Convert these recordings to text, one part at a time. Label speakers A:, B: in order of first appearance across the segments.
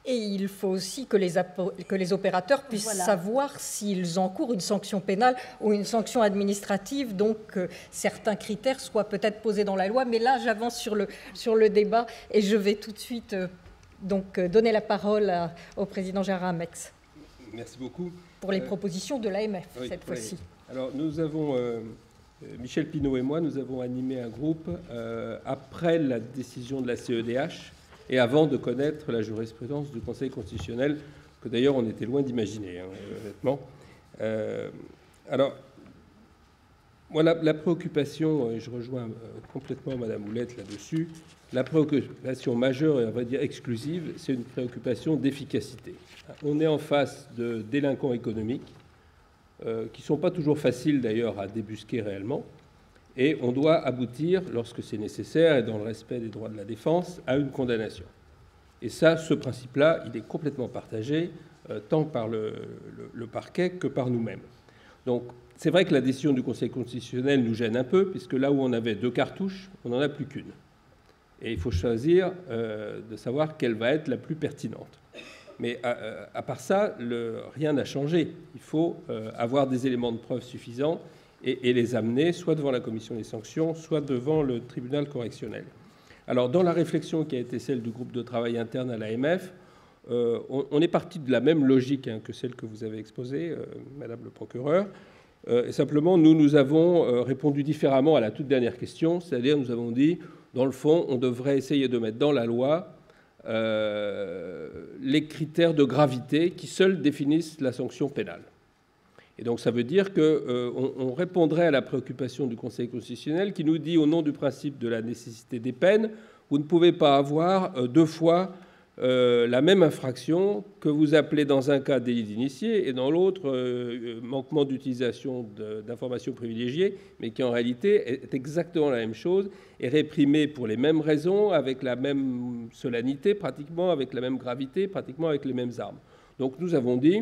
A: Et il faut aussi que les opérateurs puissent savoir s'ils encourent une sanction pénale ou une sanction administrative, donc certains critères soient peut-être posés dans la loi. Mais là, j'avance sur le débat et je vais tout de suite donc donner la parole au président Gérard Amex.
B: Merci beaucoup.
A: Pour les propositions de l'AMF, cette fois-ci.
B: Alors, nous avons, Michel Pineau et moi, nous avons animé un groupe après la décision de la CEDH et avant de connaître la jurisprudence du Conseil constitutionnel, que d'ailleurs on était loin d'imaginer, honnêtement. Alors, moi, la préoccupation, et je rejoins complètement Madame Houlette là-dessus, la préoccupation majeure et on va dire exclusive, c'est une préoccupation d'efficacité. On est en face de délinquants économiques qui ne sont pas toujours faciles d'ailleurs à débusquer réellement, et on doit aboutir, lorsque c'est nécessaire et dans le respect des droits de la défense, à une condamnation. Et ça, ce principe-là, il est complètement partagé, tant par le parquet que par nous-mêmes. Donc, c'est vrai que la décision du Conseil constitutionnel nous gêne un peu, puisque là où on avait 2 cartouches, on n'en a plus qu'une. Et il faut choisir de savoir quelle va être la plus pertinente. Mais à part ça, rien n'a changé. Il faut avoir des éléments de preuve suffisants et les amener soit devant la commission des sanctions, soit devant le tribunal correctionnel. Alors, dans la réflexion qui a été celle du groupe de travail interne à l'AMF, on est parti de la même logique que celle que vous avez exposée, Madame le procureur. Et simplement, nous avons répondu différemment à la toute dernière question, c'est-à-dire nous avons dit, dans le fond, on devrait essayer de mettre dans la loi les critères de gravité qui seuls définissent la sanction pénale. Et donc ça veut dire qu'on répondrait à la préoccupation du Conseil constitutionnel qui nous dit, au nom du principe de la nécessité des peines, vous ne pouvez pas avoir 2 fois la même infraction que vous appelez dans un cas délit d'initié et dans l'autre manquement d'utilisation d'informations privilégiées, mais qui en réalité est exactement la même chose et réprimée pour les mêmes raisons, avec la même solennité pratiquement, avec la même gravité, pratiquement avec les mêmes armes. Donc nous avons dit,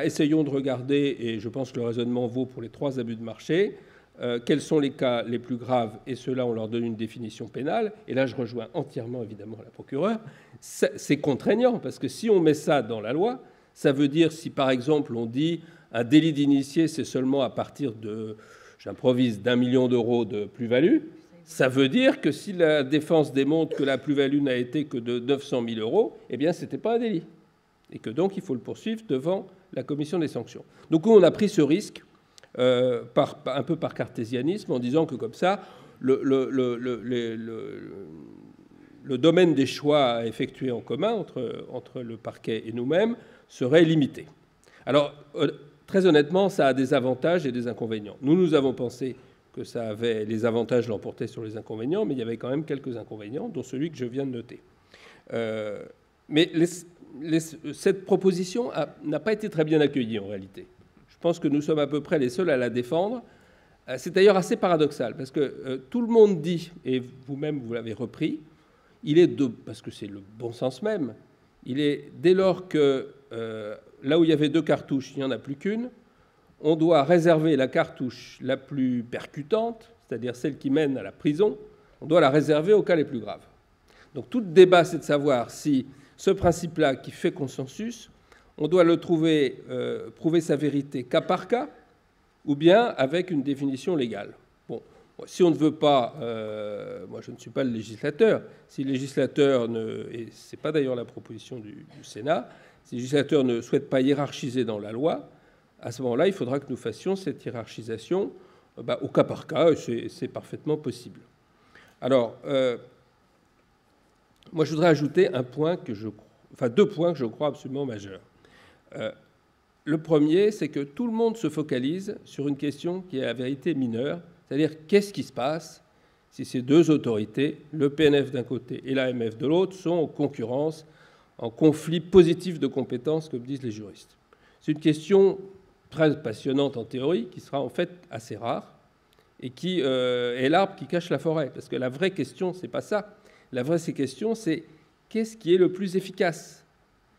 B: essayons de regarder, et je pense que le raisonnement vaut pour les 3 abus de marché, quels sont les cas les plus graves, et ceux-là, on leur donne une définition pénale. Et là, je rejoins entièrement, évidemment, la procureure. C'est contraignant, parce que si on met ça dans la loi, ça veut dire, si par exemple, on dit un délit d'initié, c'est seulement à partir de, j'improvise, d'1 million d'euros de plus-value, ça veut dire que si la défense démontre que la plus-value n'a été que de 900 000 euros, eh bien, ce n'était pas un délit. Et que donc, il faut le poursuivre devant la commission des sanctions. Donc, on a pris ce risque, un peu par cartésianisme, en disant que comme ça, le domaine des choix à effectuer en commun entre le parquet et nous-mêmes serait limité. Alors, très honnêtement, ça a des avantages et des inconvénients. Nous avons pensé que ça avait les avantages l'emportaient sur les inconvénients, mais il y avait quand même quelques inconvénients, dont celui que je viens de noter. Mais cette proposition n'a pas été très bien accueillie en réalité. Je pense que nous sommes à peu près les seuls à la défendre. C'est d'ailleurs assez paradoxal, parce que tout le monde dit, et vous-même vous l'avez repris, parce que c'est le bon sens même, il est dès lors que là où il y avait 2 cartouches, il n'y en a plus qu'une, on doit réserver la cartouche la plus percutante, c'est-à-dire celle qui mène à la prison, on doit la réserver aux cas les plus graves. Donc tout le débat, c'est de savoir si ce principe-là qui fait consensus, on doit le prouver sa vérité cas par cas, ou bien avec une définition légale. Bon, si on ne veut pas, moi je ne suis pas le législateur, si le législateur et ce n'est pas d'ailleurs la proposition du Sénat, si le législateur ne souhaite pas hiérarchiser dans la loi, à ce moment-là, il faudra que nous fassions cette hiérarchisation au cas par cas, et c'est parfaitement possible. Alors, moi je voudrais ajouter 2 points que je crois absolument majeurs. Le premier, c'est que tout le monde se focalise sur une question qui est à vérité mineure, c'est-à-dire qu'est-ce qui se passe si ces 2 autorités, le PNF d'un côté et l'AMF de l'autre, sont en concurrence, en conflit positif de compétences, comme disent les juristes. C'est une question très passionnante en théorie, qui sera en fait assez rare, et qui est l'arbre qui cache la forêt. Parce que la vraie question, c'est pas ça. La vraie question, c'est qu'est-ce qui est le plus efficace ?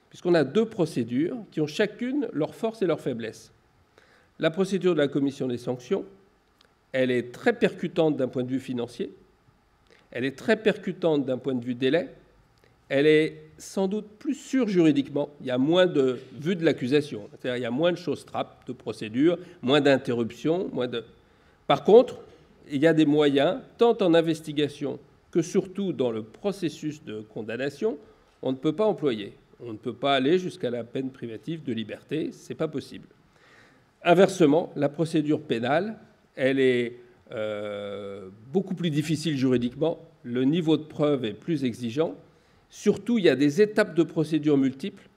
B: Puisqu'on a 2 procédures qui ont chacune leurs forces et leurs faiblesses. La procédure de la commission des sanctions, elle est très percutante d'un point de vue financier, elle est très percutante d'un point de vue délai, elle est sans doute plus sûre juridiquement. Il y a moins de vues de l'accusation. C'est-à-dire il y a moins de choses trappes, de procédures, moins d'interruptions. Par contre, il y a des moyens, tant en investigation que surtout dans le processus de condamnation, on ne peut pas employer. On ne peut pas aller jusqu'à la peine privative de liberté. Ce n'est pas possible. Inversement, la procédure pénale, elle est beaucoup plus difficile juridiquement. Le niveau de preuve est plus exigeant. Surtout, il y a des étapes de procédure multiples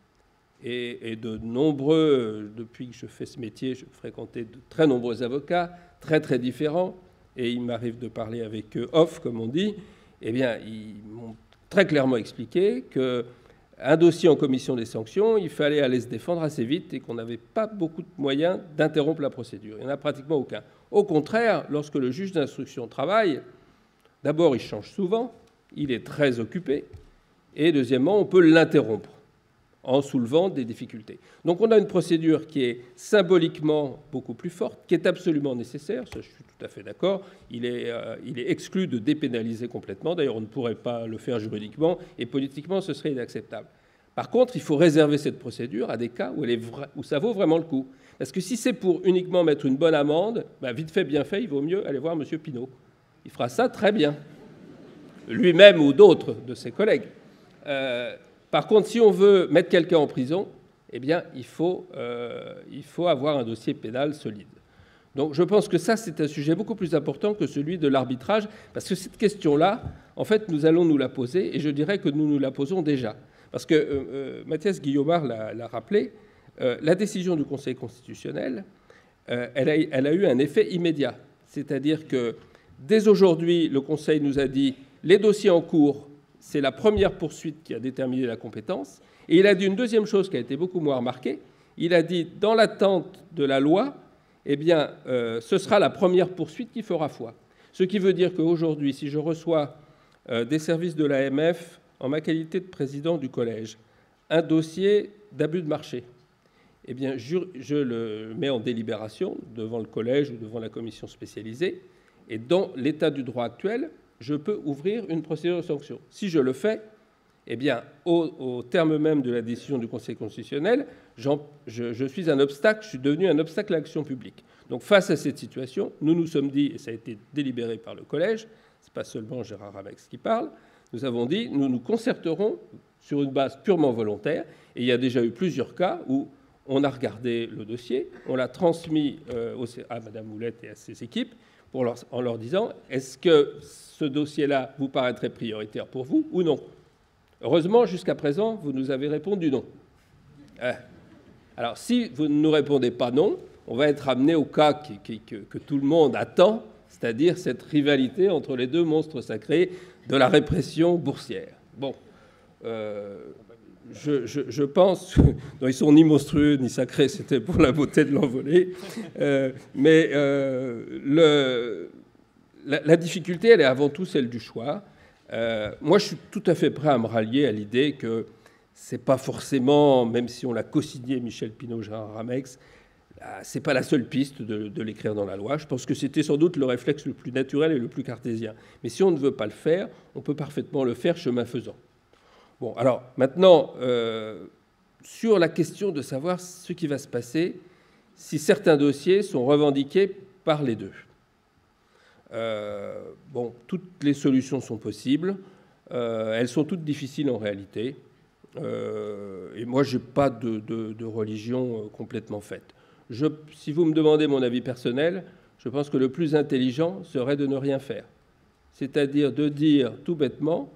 B: et de nombreux, depuis que je fais ce métier, je fréquentais de très nombreux avocats, très très différents, et il m'arrive de parler avec eux off, comme on dit. Eh bien, ils m'ont très clairement expliqué qu'un dossier en commission des sanctions, il fallait aller se défendre assez vite et qu'on n'avait pas beaucoup de moyens d'interrompre la procédure. Il n'y en a pratiquement aucun. Au contraire, lorsque le juge d'instruction travaille, d'abord, il change souvent, il est très occupé, et deuxièmement, on peut l'interrompre en soulevant des difficultés. Donc on a une procédure qui est symboliquement beaucoup plus forte, qui est absolument nécessaire, ça je suis tout à fait d'accord, il est exclu de dépénaliser complètement, d'ailleurs on ne pourrait pas le faire juridiquement, et politiquement ce serait inacceptable. Par contre, il faut réserver cette procédure à des cas où ça vaut vraiment le coup. Parce que si c'est pour uniquement mettre une bonne amende, vite fait, bien fait, il vaut mieux aller voir M. Pinault. Il fera ça très bien, lui-même ou d'autres de ses collègues. Par contre, si on veut mettre quelqu'un en prison, eh bien, il faut avoir un dossier pénal solide. Donc je pense que ça, c'est un sujet beaucoup plus important que celui de l'arbitrage, parce que cette question-là, en fait, nous allons nous la poser, et je dirais que nous nous la posons déjà. Parce que Mathias Guillaumard l'a rappelé, la décision du Conseil constitutionnel, elle a eu un effet immédiat. C'est-à-dire que dès aujourd'hui, le Conseil nous a dit les dossiers en cours, c'est la première poursuite qui a déterminé la compétence. Et il a dit une deuxième chose qui a été beaucoup moins remarquée. Il a dit, dans l'attente de la loi, eh bien, ce sera la première poursuite qui fera foi. Ce qui veut dire qu'aujourd'hui, si je reçois des services de l'AMF en ma qualité de président du collège, un dossier d'abus de marché, eh bien, je le mets en délibération devant le collège ou devant la commission spécialisée. Et dans l'état du droit actuel, je peux ouvrir une procédure de sanction. Si je le fais, eh bien, au terme même de la décision du Conseil constitutionnel, je suis un obstacle, je suis devenu un obstacle à l'action publique. Donc, face à cette situation, nous nous sommes dit, et ça a été délibéré par le collège, ce n'est pas seulement Gérard Ramex qui parle, nous avons dit, nous nous concerterons sur une base purement volontaire, et il y a déjà eu plusieurs cas où on a regardé le dossier, on l'a transmis à Mme Moulette et à ses équipes, en leur disant, est-ce que ce dossier-là vous paraîtrait prioritaire pour vous ou non? Heureusement, jusqu'à présent, vous nous avez répondu non. Alors, si vous ne nous répondez pas non, on va être amené au cas que tout le monde attend, c'est-à-dire cette rivalité entre les deux monstres sacrés de la répression boursière. Bon, je pense... Non, ils sont ni monstrueux ni sacrés, c'était pour la beauté de l'envolée. Mais la difficulté, elle est avant tout celle du choix. Moi, je suis tout à fait prêt à me rallier à l'idée que ce n'est pas forcément, même si on l'a co-signé Michel Pinault, Gérard Ramex, ce n'est pas la seule piste de l'écrire dans la loi. Je pense que c'était sans doute le réflexe le plus naturel et le plus cartésien. Mais si on ne veut pas le faire, on peut parfaitement le faire chemin faisant. Bon, alors maintenant, sur la question de savoir ce qui va se passer si certains dossiers sont revendiqués par les deux. Bon, toutes les solutions sont possibles. Elles sont toutes difficiles en réalité. Et moi, je n'ai pas de religion complètement faite. Si vous me demandez mon avis personnel, je pense que le plus intelligent serait de ne rien faire. C'est-à-dire de dire tout bêtement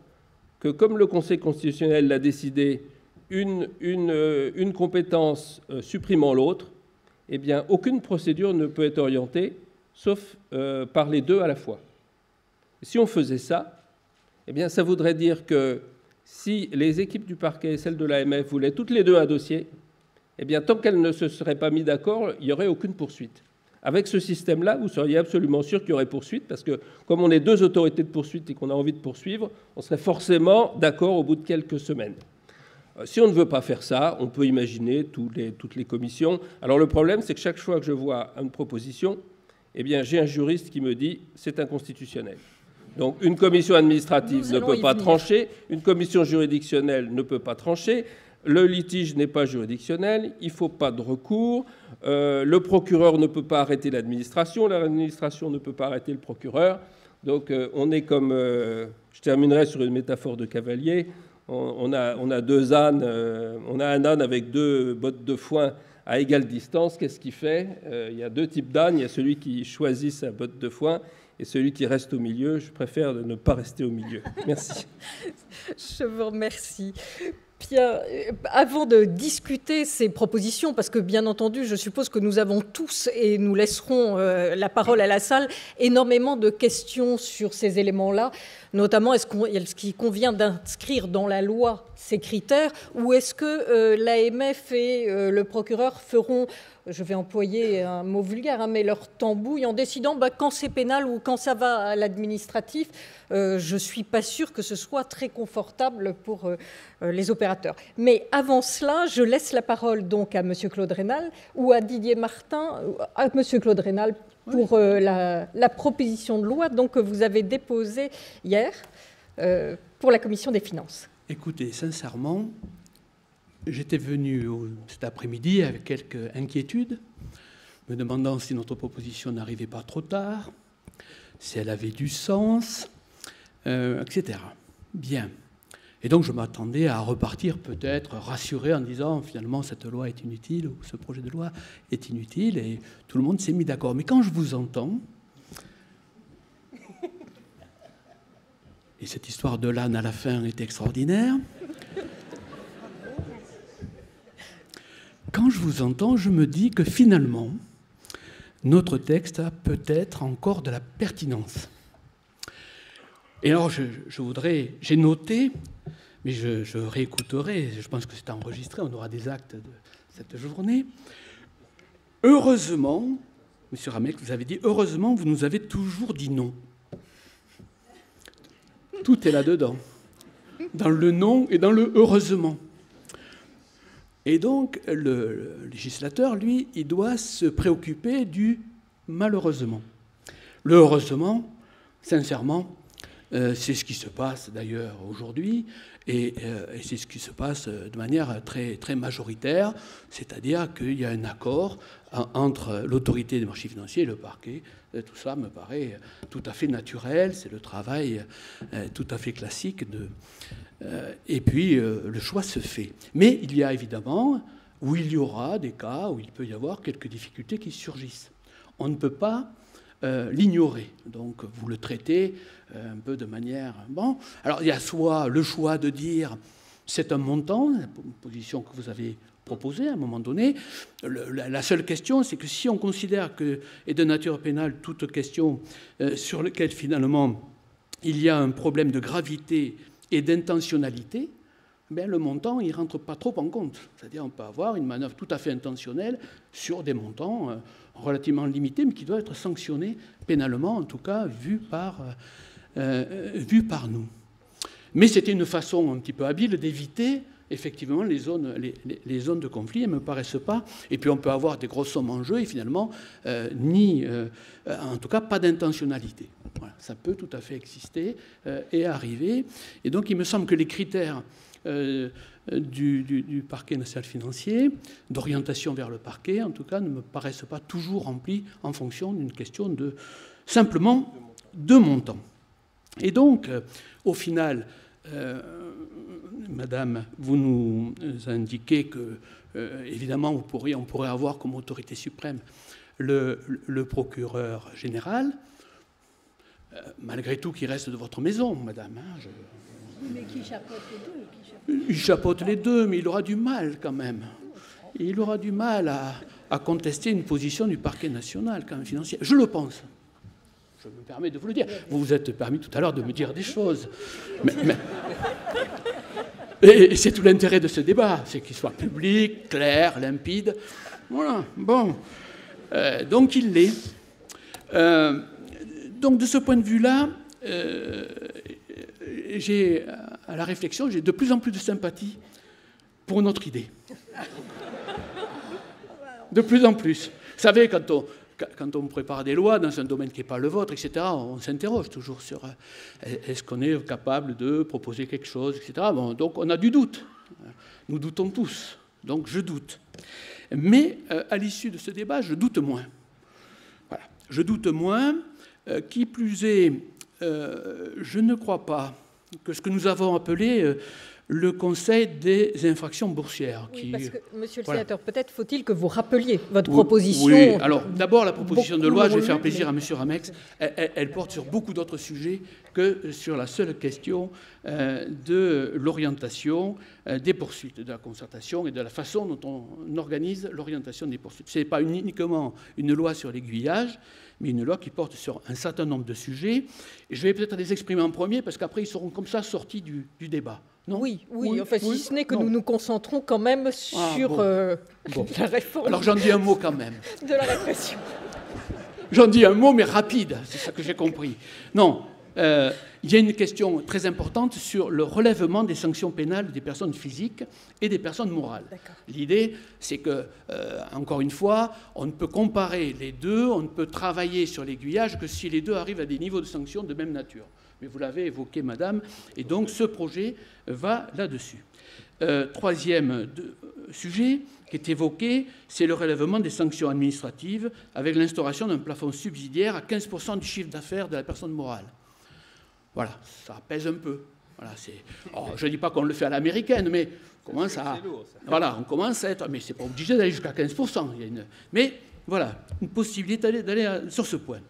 B: que comme le Conseil constitutionnel l'a décidé, une compétence supprimant l'autre, eh bien, aucune procédure ne peut être orientée sauf par les deux à la fois. Si on faisait ça, eh bien, ça voudrait dire que si les équipes du parquet et celles de l'AMF voulaient toutes les deux un dossier, eh bien, tant qu'elles ne se seraient pas mis d'accord, il n'y aurait aucune poursuite. Avec ce système-là, vous seriez absolument sûr qu'il y aurait poursuite, parce que comme on est deux autorités de poursuite et qu'on a envie de poursuivre, on serait forcément d'accord au bout de quelques semaines. Si on ne veut pas faire ça, on peut imaginer toutes les commissions. Alors le problème, c'est que chaque fois que je vois une proposition, eh bien, j'ai un juriste qui me dit « c'est inconstitutionnel ». Donc une commission administrative ne peut pas trancher, une commission juridictionnelle ne peut pas trancher, le litige n'est pas juridictionnel, il ne faut pas de recours, le procureur ne peut pas arrêter l'administration ne peut pas arrêter le procureur. Donc on est comme... je terminerai sur une métaphore de cavalier. On a deux ânes, on a un âne avec deux bottes de foin à égale distance. Qu'est-ce qu'il fait? Il y a deux types d'ânes. Il y a celui qui choisit sa botte de foin et celui qui reste au milieu. Je préfère ne pas rester au milieu. Merci.
A: Je vous remercie. Bien, avant de discuter ces propositions, parce que bien entendu, je suppose que nous avons tous, et nous laisserons la parole à la salle, énormément de questions sur ces éléments-là, notamment est-ce qu'il convient d'inscrire dans la loi ces critères, ou est-ce que l'AMF et le procureur feront, je vais employer un mot vulgaire, mais leur tambouille en décidant quand c'est pénal ou quand ça va à l'administratif. Je ne suis pas sûre que ce soit très confortable pour les opérateurs. Mais avant cela, je laisse la parole donc à M. Claude Raynal ou à Didier Martin, à M. Claude Raynal pour la proposition de loi donc, que vous avez déposée hier pour la Commission des finances.
C: Écoutez, sincèrement, j'étais venu cet après-midi avec quelques inquiétudes, me demandant si notre proposition n'arrivait pas trop tard, si elle avait du sens, etc. Bien. Et donc je m'attendais à repartir peut-être rassuré en disant finalement cette loi est inutile ou ce projet de loi est inutile, et tout le monde s'est mis d'accord. Mais quand je vous entends, et cette histoire de l'âne à la fin est extraordinaire, quand je vous entends, je me dis que finalement, notre texte a peut-être encore de la pertinence. Et alors, j'ai noté, mais je réécouterai, je pense que c'est enregistré, on aura des actes de cette journée. Heureusement, M. Ramec, vous avez dit, heureusement, vous nous avez toujours dit non. Tout est là-dedans, dans le non et dans le heureusement. Et donc, le législateur, lui, il doit se préoccuper du malheureusement. Le heureusement, sincèrement, c'est ce qui se passe d'ailleurs aujourd'hui, et c'est ce qui se passe de manière très, très majoritaire, c'est-à-dire qu'il y a un accord entre l'autorité des marchés financiers et le parquet. Tout ça me paraît tout à fait naturel, c'est le travail tout à fait classique et puis, le choix se fait. Mais il y a évidemment, où il y aura des cas où il peut y avoir quelques difficultés qui surgissent. On ne peut pas l'ignorer. Donc, vous le traitez un peu de manière... Bon, alors, il y a soit le choix de dire c'est un montant, la position que vous avez proposée à un moment donné. La seule question, c'est que si on considère que est de nature pénale toute question sur laquelle, finalement, il y a un problème de gravité et d'intentionnalité, bien, le montant, il ne rentre pas trop en compte. C'est-à-dire on peut avoir une manœuvre tout à fait intentionnelle sur des montants relativement limités, mais qui doivent être sanctionnés pénalement, en tout cas, vu par nous. Mais c'était une façon un petit peu habile d'éviter effectivement les zones de conflit. Elles ne me paraissent pas. Et puis on peut avoir des grosses sommes en jeu et finalement, en tout cas, pas d'intentionnalité. Voilà, ça peut tout à fait exister et arriver. Et donc il me semble que les critères du parquet national financier, d'orientation vers le parquet, en tout cas, ne me paraissent pas toujours remplis en fonction d'une question simplement de montant. Et donc, au final, Madame, vous nous indiquez que, évidemment, on pourrait avoir comme autorité suprême le procureur général, malgré tout, qui reste de votre maison, Madame.
D: Mais qui chapeaute les deux.
C: Il chapeaute les deux, mais il aura du mal quand même. Il aura du mal à contester une position du parquet national quand même financier. Je le pense. Je me permets de vous le dire. Vous vous êtes permis tout à l'heure de me dire des choses. Et c'est tout l'intérêt de ce débat, c'est qu'il soit public, clair, limpide. Voilà, bon. Donc il l'est. Donc de ce point de vue-là, à la réflexion, j'ai de plus en plus de sympathie pour notre idée. De plus en plus. Vous savez, quand quand on prépare des lois dans un domaine qui n'est pas le vôtre, etc., on s'interroge toujours sur est-ce qu'on est capable de proposer quelque chose, etc. Bon, donc on a du doute. Nous doutons tous. Donc je doute. Mais à l'issue de ce débat, je doute moins. Voilà. Je doute moins. Qui plus est, je ne crois pas que ce que nous avons appelé le Conseil des infractions boursières.
A: Oui, parce que, monsieur le sénateur, peut-être faut-il que vous rappeliez votre proposition.
C: Oui, alors d'abord, la proposition de loi, je vais faire plaisir à monsieur Ramex, elle porte sur beaucoup d'autres sujets que sur la seule question de l'orientation des poursuites, de la concertation et de la façon dont on organise l'orientation des poursuites. Ce n'est pas uniquement une loi sur l'aiguillage, mais une loi qui porte sur un certain nombre de sujets. Et je vais peut-être les exprimer en premier, parce qu'après, ils seront comme ça sortis du débat. Non ?
A: Oui, enfin, si ce n'est que nous nous concentrons quand même sur la réforme.
C: Alors j'en dis un mot quand même.
A: De la répression.
C: J'en dis un mot, mais rapide, c'est ça que j'ai compris. Non, il y a une question très importante sur le relèvement des sanctions pénales des personnes physiques et des personnes morales. L'idée, c'est que, encore une fois, on ne peut comparer les deux, on ne peut travailler sur l'aiguillage que si les deux arrivent à des niveaux de sanctions de même nature. Mais vous l'avez évoqué, madame, et donc ce projet va là-dessus. Troisième sujet qui est évoqué, c'est le relèvement des sanctions administratives avec l'instauration d'un plafond subsidiaire à 15% du chiffre d'affaires de la personne morale. Voilà, ça pèse un peu. Voilà, je ne dis pas qu'on le fait à l'américaine, mais on commence à... Voilà, on commence à être... Mais ce n'est pas obligé d'aller jusqu'à 15%. Mais voilà, une possibilité d'aller sur ce point.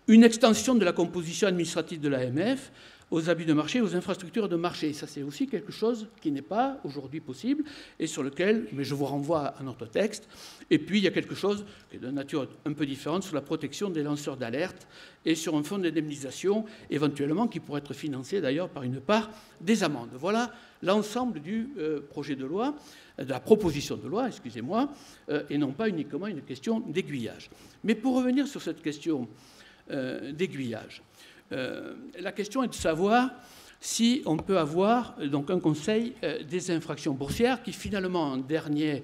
C: Une extension de la composition administrative de l'AMF aux abus de marché, aux infrastructures de marché. Ça, c'est aussi quelque chose qui n'est pas aujourd'hui possible et sur lequel, mais je vous renvoie à notre texte. Et puis, il y a quelque chose qui est de nature un peu différente sur la protection des lanceurs d'alerte et sur un fonds d'indemnisation, éventuellement, qui pourrait être financé d'ailleurs par une part des amendes. Voilà l'ensemble du projet de loi, de la proposition de loi, excusez-moi, et non pas uniquement une question d'aiguillage. Mais pour revenir sur cette question d'aiguillage, la question est de savoir si on peut avoir donc un conseil des infractions boursières qui finalement en dernière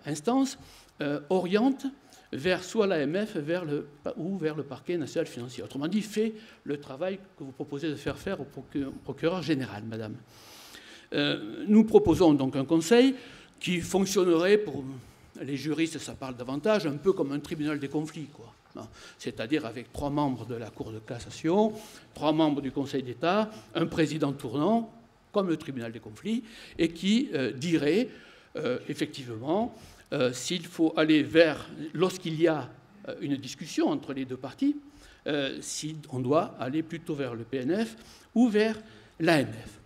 C: instance oriente vers soit l'AMF ou vers le parquet national financier. Autrement dit, fait le travail que vous proposez de faire au procureur général, madame. Nous proposons donc un conseil qui fonctionnerait, pour les juristes ça parle davantage, un peu comme un tribunal des conflits, quoi. C'est-à-dire avec 3 membres de la Cour de cassation, 3 membres du Conseil d'État, un président tournant, comme le tribunal des conflits, et qui dirait effectivement s'il faut aller vers, lorsqu'il y a une discussion entre les deux parties, si on doit aller plutôt vers le PNF ou vers l'AMF.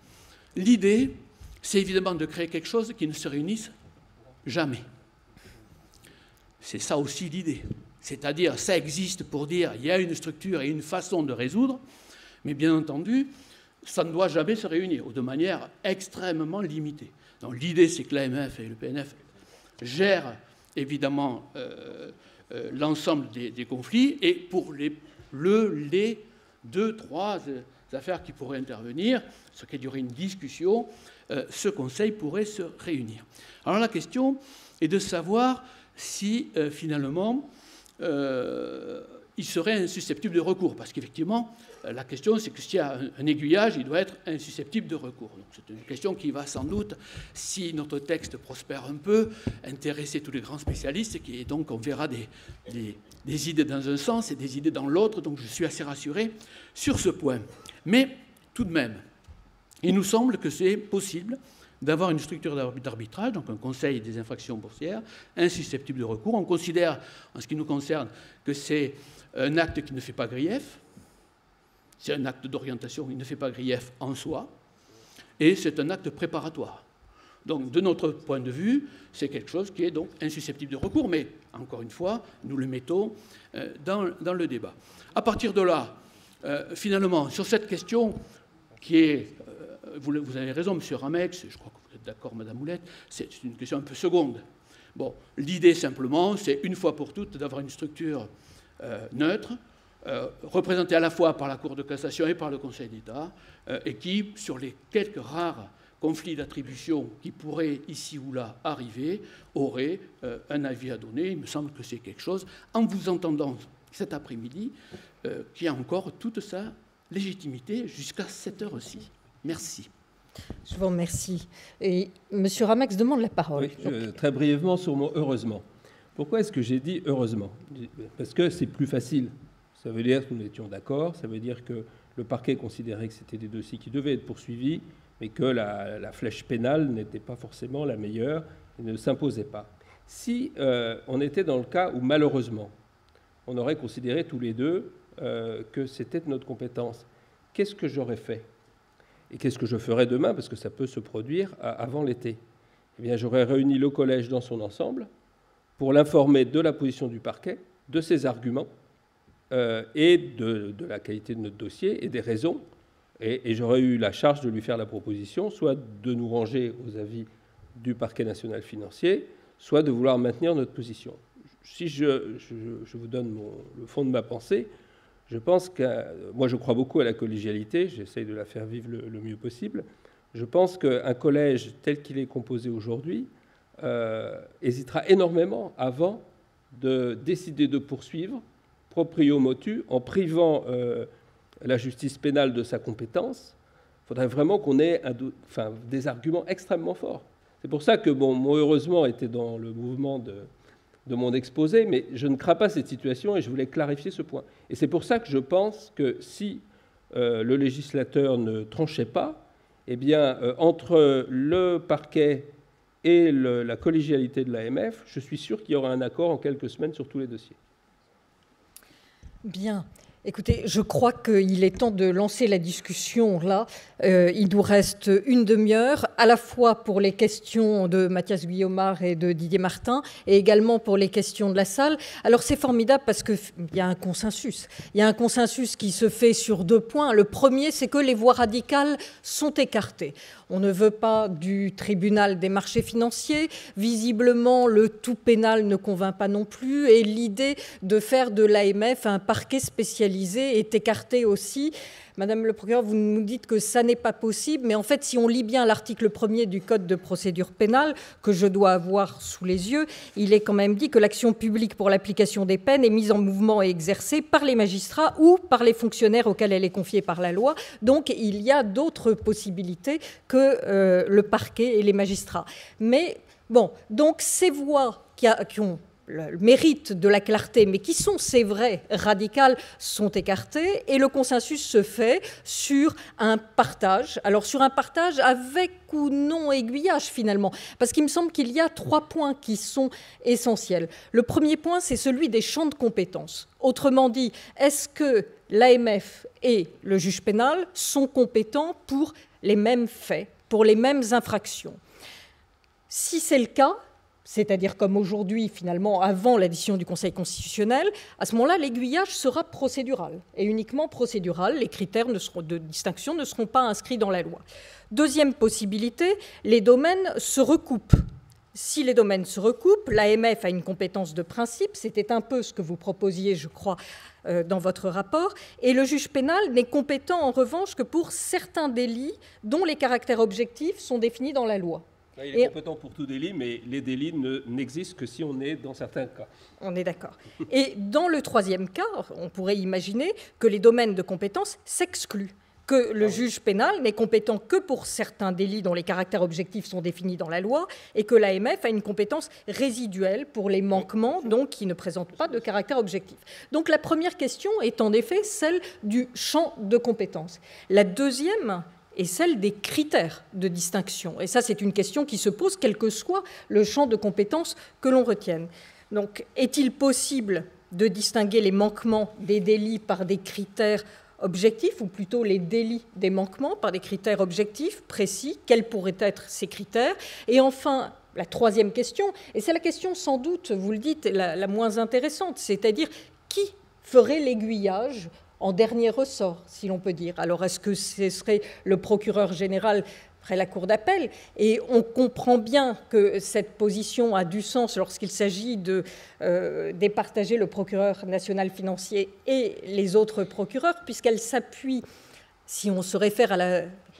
C: L'idée, c'est évidemment de créer quelque chose qui ne se réunisse jamais. C'est ça aussi l'idée. C'est-à-dire, ça existe pour dire il y a une structure et une façon de résoudre, mais bien entendu, ça ne doit jamais se réunir, ou de manière extrêmement limitée. Donc l'idée, c'est que l'AMF et le PNF gèrent évidemment l'ensemble des conflits, et pour les 2, 3 affaires qui pourraient intervenir, ce qui durait une discussion, ce conseil pourrait se réunir. Alors la question est de savoir si finalement il serait insusceptible de recours. Parce qu'effectivement, la question, c'est que s'il y a un aiguillage, il doit être insusceptible de recours. Donc, c'est une question qui va sans doute, si notre texte prospère un peu, intéresser tous les grands spécialistes, et donc on verra des idées dans un sens et des idées dans l'autre. Donc je suis assez rassuré sur ce point. Mais tout de même, il nous semble que c'est possible d'avoir une structure d'arbitrage, donc un conseil des infractions boursières, insusceptible de recours. On considère, en ce qui nous concerne, que c'est un acte qui ne fait pas grief, c'est un acte d'orientation qui ne fait pas grief en soi, et c'est un acte préparatoire. Donc, de notre point de vue, c'est quelque chose qui est donc insusceptible de recours, mais, encore une fois, nous le mettons dans le débat. À partir de là, finalement, sur cette question qui est... Vous avez raison, M. Ramex, je crois que vous êtes d'accord, Mme Moulette, c'est une question un peu seconde. Bon, l'idée, simplement, c'est une fois pour toutes d'avoir une structure neutre, représentée à la fois par la Cour de cassation et par le Conseil d'État, et qui, sur les quelques rares conflit d'attribution qui pourrait ici ou là arriver aurait un avis à donner. Il me semble que c'est quelque chose, en vous entendant cet après-midi, qui a encore toute sa légitimité jusqu'à cette heure-ci. Merci.
A: Je vous remercie. Et M. Ramax demande la parole.
B: Oui, très brièvement sur mon « heureusement ». Pourquoi est-ce que j'ai dit « heureusement » ? Parce que c'est plus facile. Ça veut dire que nous étions d'accord, ça veut dire que le parquet considérait que c'était des dossiers qui devaient être poursuivis, mais que la flèche pénale n'était pas forcément la meilleure et ne s'imposait pas. Si on était dans le cas où, malheureusement, on aurait considéré tous les deux que c'était de notre compétence, qu'est-ce que j'aurais fait ? Et qu'est-ce que je ferai demain, parce que ça peut se produire avant l'été? Eh bien, j'aurais réuni le collège dans son ensemble pour l'informer de la position du parquet, de ses arguments et de la qualité de notre dossier et des raisons. Et j'aurais eu la charge de lui faire la proposition, soit de nous ranger aux avis du parquet national financier, soit de vouloir maintenir notre position. Si je vous donne le fond de ma pensée, je pense que, moi je crois beaucoup à la collégialité, j'essaye de la faire vivre le mieux possible. Je pense qu'un collège tel qu'il est composé aujourd'hui hésitera énormément avant de décider de poursuivre proprio motu en privant la justice pénale de sa compétence. Il faudrait vraiment qu'on ait des arguments extrêmement forts. C'est pour ça que mon heureusement était dans le mouvement de mon exposé, mais je ne crains pas cette situation et je voulais clarifier ce point. Et c'est pour ça que je pense que si le législateur ne tranchait pas, eh bien, entre le parquet et la collégialité de l'AMF, je suis sûr qu'il y aura un accord en quelques semaines sur tous les dossiers.
A: Bien. Écoutez, je crois qu'il est temps de lancer la discussion là. Il nous reste une demi-heure, à la fois pour les questions de Mathias Guillaumard et de Didier Martin, et également pour les questions de la salle. Alors c'est formidable parce qu'il y a un consensus. Il y a un consensus qui se fait sur deux points. Le premier, c'est que les voies radicales sont écartées. On ne veut pas du tribunal des marchés financiers. Visiblement, le tout pénal ne convainc pas non plus. Et l'idée de faire de l'AMF un parquet spécialisé est écartée aussi. Madame le procureur, vous nous dites que ça n'est pas possible, mais en fait, si on lit bien l'article 1er du Code de procédure pénale, que je dois avoir sous les yeux, il est quand même dit que l'action publique pour l'application des peines est mise en mouvement et exercée par les magistrats ou par les fonctionnaires auxquels elle est confiée par la loi. Donc, il y a d'autres possibilités que le parquet et les magistrats. Mais, bon, donc ces voies qui ont le mérite de la clarté, mais qui sont, c'est vrai, radicales, sont écartées, et le consensus se fait sur un partage. Alors, sur un partage avec ou non aiguillage, finalement, parce qu'il me semble qu'il y a 3 points qui sont essentiels. Le premier point, c'est celui des champs de compétences. Autrement dit, est-ce que l'AMF et le juge pénal sont compétents pour les mêmes faits, pour les mêmes infractions? Si c'est le cas, c'est-à-dire comme aujourd'hui, finalement, avant la décision du Conseil constitutionnel, à ce moment-là, l'aiguillage sera procédural, et uniquement procédural. Les critères de distinction ne seront pas inscrits dans la loi. Deuxième possibilité, les domaines se recoupent. Si les domaines se recoupent, l'AMF a une compétence de principe, c'était un peu ce que vous proposiez, je crois, dans votre rapport, et le juge pénal n'est compétent, en revanche, que pour certains délits dont les caractères objectifs sont définis dans la loi.
B: Il est compétent pour tout délit, mais les délits n'existent que si on est dans certains cas.
A: On est d'accord. Et dans le troisième cas, on pourrait imaginer que les domaines de compétence s'excluent, que le juge pénal n'est compétent que pour certains délits dont les caractères objectifs sont définis dans la loi, et que l'AMF a une compétence résiduelle pour les manquements, donc qui ne présentent pas de caractère objectif. Donc la première question est en effet celle du champ de compétence. La deuxième et celle des critères de distinction. Et ça, c'est une question qui se pose, quel que soit le champ de compétences que l'on retienne. Donc, est-il possible de distinguer les manquements des délits par des critères objectifs, ou plutôt les délits des manquements par des critères objectifs précis? Quels pourraient être ces critères? Et enfin, la troisième question, et c'est la question sans doute, vous le dites, la moins intéressante, c'est-à-dire qui ferait l'aiguillage en dernier ressort, si l'on peut dire. Alors, est-ce que ce serait le procureur général près la cour d'appel? Et on comprend bien que cette position a du sens lorsqu'il s'agit de départager le procureur national financier et les autres procureurs, puisqu'elle s'appuie, si on se réfère à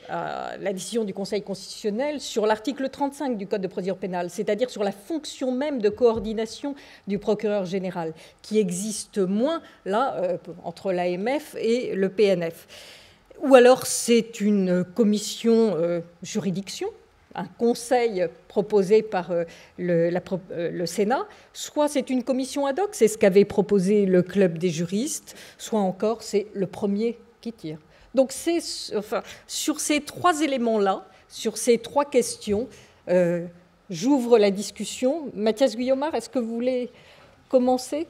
A: la décision du Conseil constitutionnel sur l'article 35 du Code de procédure pénale, c'est-à-dire sur la fonction même de coordination du procureur général, qui existe moins là entre l'AMF et le PNF. Ou alors c'est une commission juridiction, un conseil proposé par le Sénat, soit c'est une commission ad hoc, c'est ce qu'avait proposé le Club des juristes, soit encore c'est le premier qui tire. Donc sur ces trois éléments-là, sur ces trois questions, j'ouvre la discussion. Mathias Guillaumard, est-ce que vous voulez commencer ?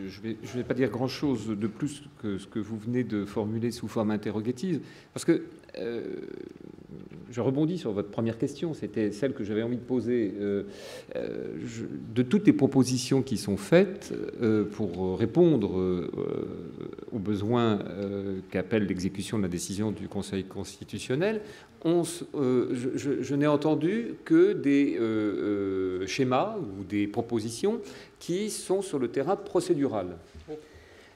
E: Je ne vais pas dire grand-chose de plus que ce que vous venez de formuler sous forme interrogative, parce que je rebondis sur votre première question, c'était celle que j'avais envie de poser. De toutes les propositions qui sont faites pour répondre aux besoins qu'appelle l'exécution de la décision du Conseil constitutionnel, je n'ai entendu que des schémas ou des propositions qui sont sur le terrain procédural.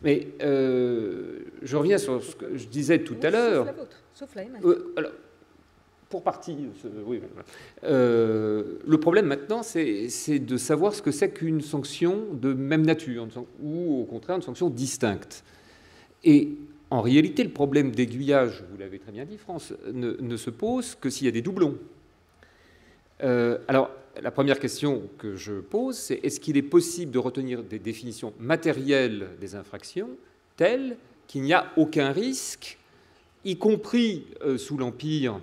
E: Mais je reviens sur ce que je disais tout à l'heure.
A: Sauf la vôtre,
E: alors, pour partie, oui. Le problème maintenant, c'est de savoir ce que c'est qu'une sanction de même nature, ou au contraire une sanction distincte. Et en réalité, le problème d'aiguillage, vous l'avez très bien dit, France, ne se pose que s'il y a des doublons. Alors, la première question que je pose, c'est est-ce qu'il est possible de retenir des définitions matérielles des infractions telles qu'il n'y a aucun risque, y compris sous l'empire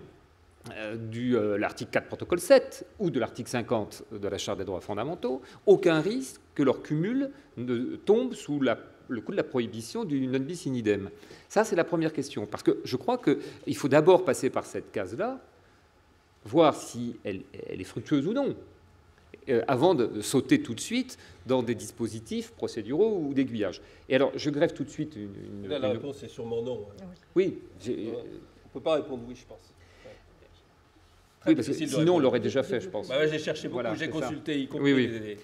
E: de l'article 4 protocole 7 ou de l'article 50 de la Charte des droits fondamentaux, aucun risque que leur cumul ne tombe sous le coup de la prohibition du non bis in idem. Ça, c'est la première question. Parce que je crois qu'il faut d'abord passer par cette case-là, voir si elle est fructueuse ou non, avant de sauter tout de suite dans des dispositifs procéduraux ou d'aiguillage. Et alors, je greffe tout de suite
B: Là, la réponse est sûrement non.
E: Oui.
B: On ne peut pas répondre oui, je pense.
E: Oui, parce que sinon, on l'aurait déjà fait, je pense.
B: Bah ouais, j'ai cherché beaucoup, j'ai consulté, y compris les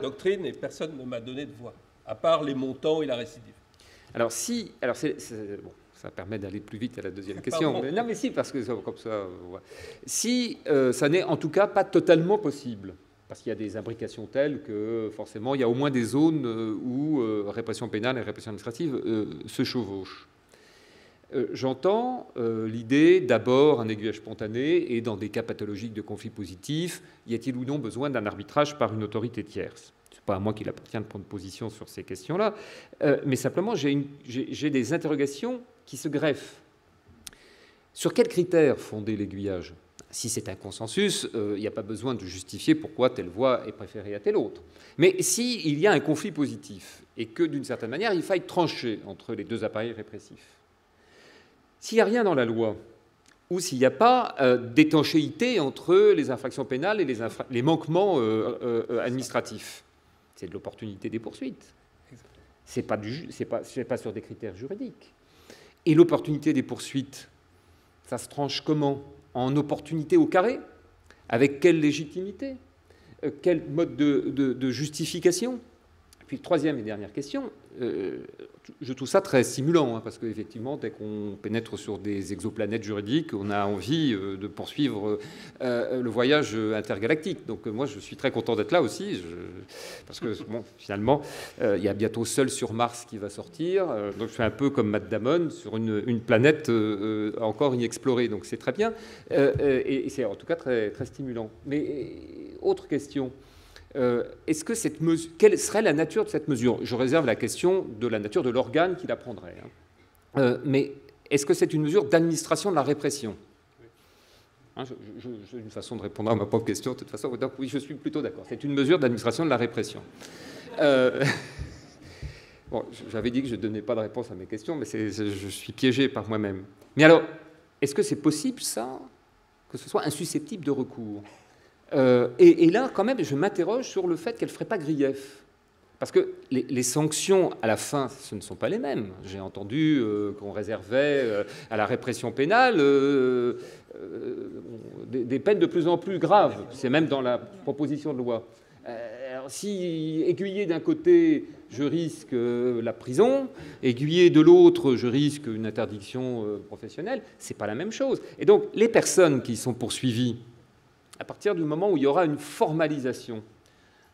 B: doctrines, et personne ne m'a donné de voix, à part les montants et la récidive.
E: Alors, bon, ça permet d'aller plus vite à la deuxième question. Mais, non, mais si, parce que comme ça... Ouais. Si ça n'est en tout cas pas totalement possible, parce qu'il y a des imbrications telles que, forcément, il y a au moins des zones où répression pénale et répression administrative se chevauchent. J'entends l'idée d'abord un aiguillage spontané et dans des cas pathologiques de conflit positif, y a-t-il ou non besoin d'un arbitrage par une autorité tierce ? Ce n'est pas à moi qu'il appartient de prendre position sur ces questions-là, mais simplement j'ai des interrogations qui se greffent. Sur quels critères fonder l'aiguillage ? Si c'est un consensus, il n'y a pas besoin de justifier pourquoi telle voie est préférée à telle autre. Mais s'il y a un conflit positif et que d'une certaine manière il faille trancher entre les deux appareils répressifs, s'il n'y a rien dans la loi, ou s'il n'y a pas d'étanchéité entre les infractions pénales et les manquements administratifs, c'est de l'opportunité des poursuites. Ce n'est pas sur des critères juridiques. Et l'opportunité des poursuites, ça se tranche comment ? En opportunité au carré ? Avec quelle légitimité ? Quel mode de justification ? Puis, troisième et dernière question, je trouve ça très stimulant, parce qu'effectivement, dès qu'on pénètre sur des exoplanètes juridiques, on a envie de poursuivre le voyage intergalactique. Donc moi, je suis très content d'être là aussi, parce que bon, finalement, il y a bientôt Seul sur Mars qui va sortir. Donc je suis un peu comme Matt Damon sur une planète encore inexplorée. Donc c'est très bien, et c'est en tout cas très, très stimulant. Mais autre question. Est-ce que quelle serait la nature de cette mesure ? Je réserve la question de la nature de l'organe qui la prendrait. Mais est-ce que c'est une mesure d'administration de la répression ? J'ai une façon de répondre à ma propre question, de toute façon. Donc oui, je suis plutôt d'accord. C'est une mesure d'administration de la répression. Bon, j'avais dit que je ne donnais pas de réponse à mes questions, mais je suis piégé par moi-même. Mais alors, est-ce que c'est possible, ça, que ce soit insusceptible de recours ? Et là, quand même, je m'interroge sur le fait qu'elle ne ferait pas grief. Parce que les sanctions, à la fin, ce ne sont pas les mêmes. J'ai entendu qu'on réservait à la répression pénale des peines de plus en plus graves. C'est même dans la proposition de loi. Alors, si aiguillé d'un côté, je risque la prison, aiguillé de l'autre, je risque une interdiction professionnelle, c'est pas la même chose. Et donc, les personnes qui sont poursuivies, à partir du moment où il y aura une formalisation,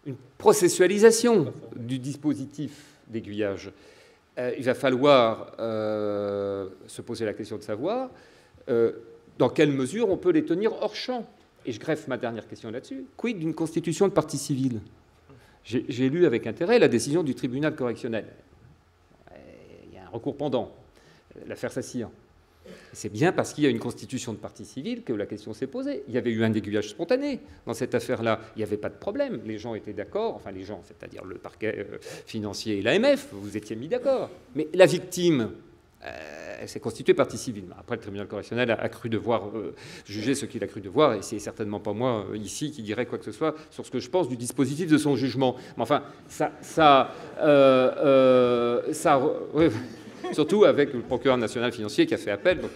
E: une processualisation du dispositif d'aiguillage, il va falloir se poser la question de savoir dans quelle mesure on peut les tenir hors champ. Et je greffe ma dernière question là-dessus. Quid d'une constitution de partie civile? J'ai lu avec intérêt la décision du tribunal correctionnel. Il y a un recours pendant, l'affaire Sassir. C'est bien parce qu'il y a une constitution de partie civile que la question s'est posée. Il y avait eu un aiguillage spontané dans cette affaire-là. Il n'y avait pas de problème. Les gens étaient d'accord. Enfin, les gens, c'est-à-dire le parquet financier et l'AMF, vous étiez mis d'accord. Mais la victime, elle s'est constituée partie civile. Après, le tribunal correctionnel a cru devoir juger ce qu'il a cru devoir, et c'est certainement pas moi ici qui dirais quoi que ce soit sur ce que je pense du dispositif de son jugement. Mais enfin, ouais, surtout avec le procureur national financier qui a fait appel. Donc,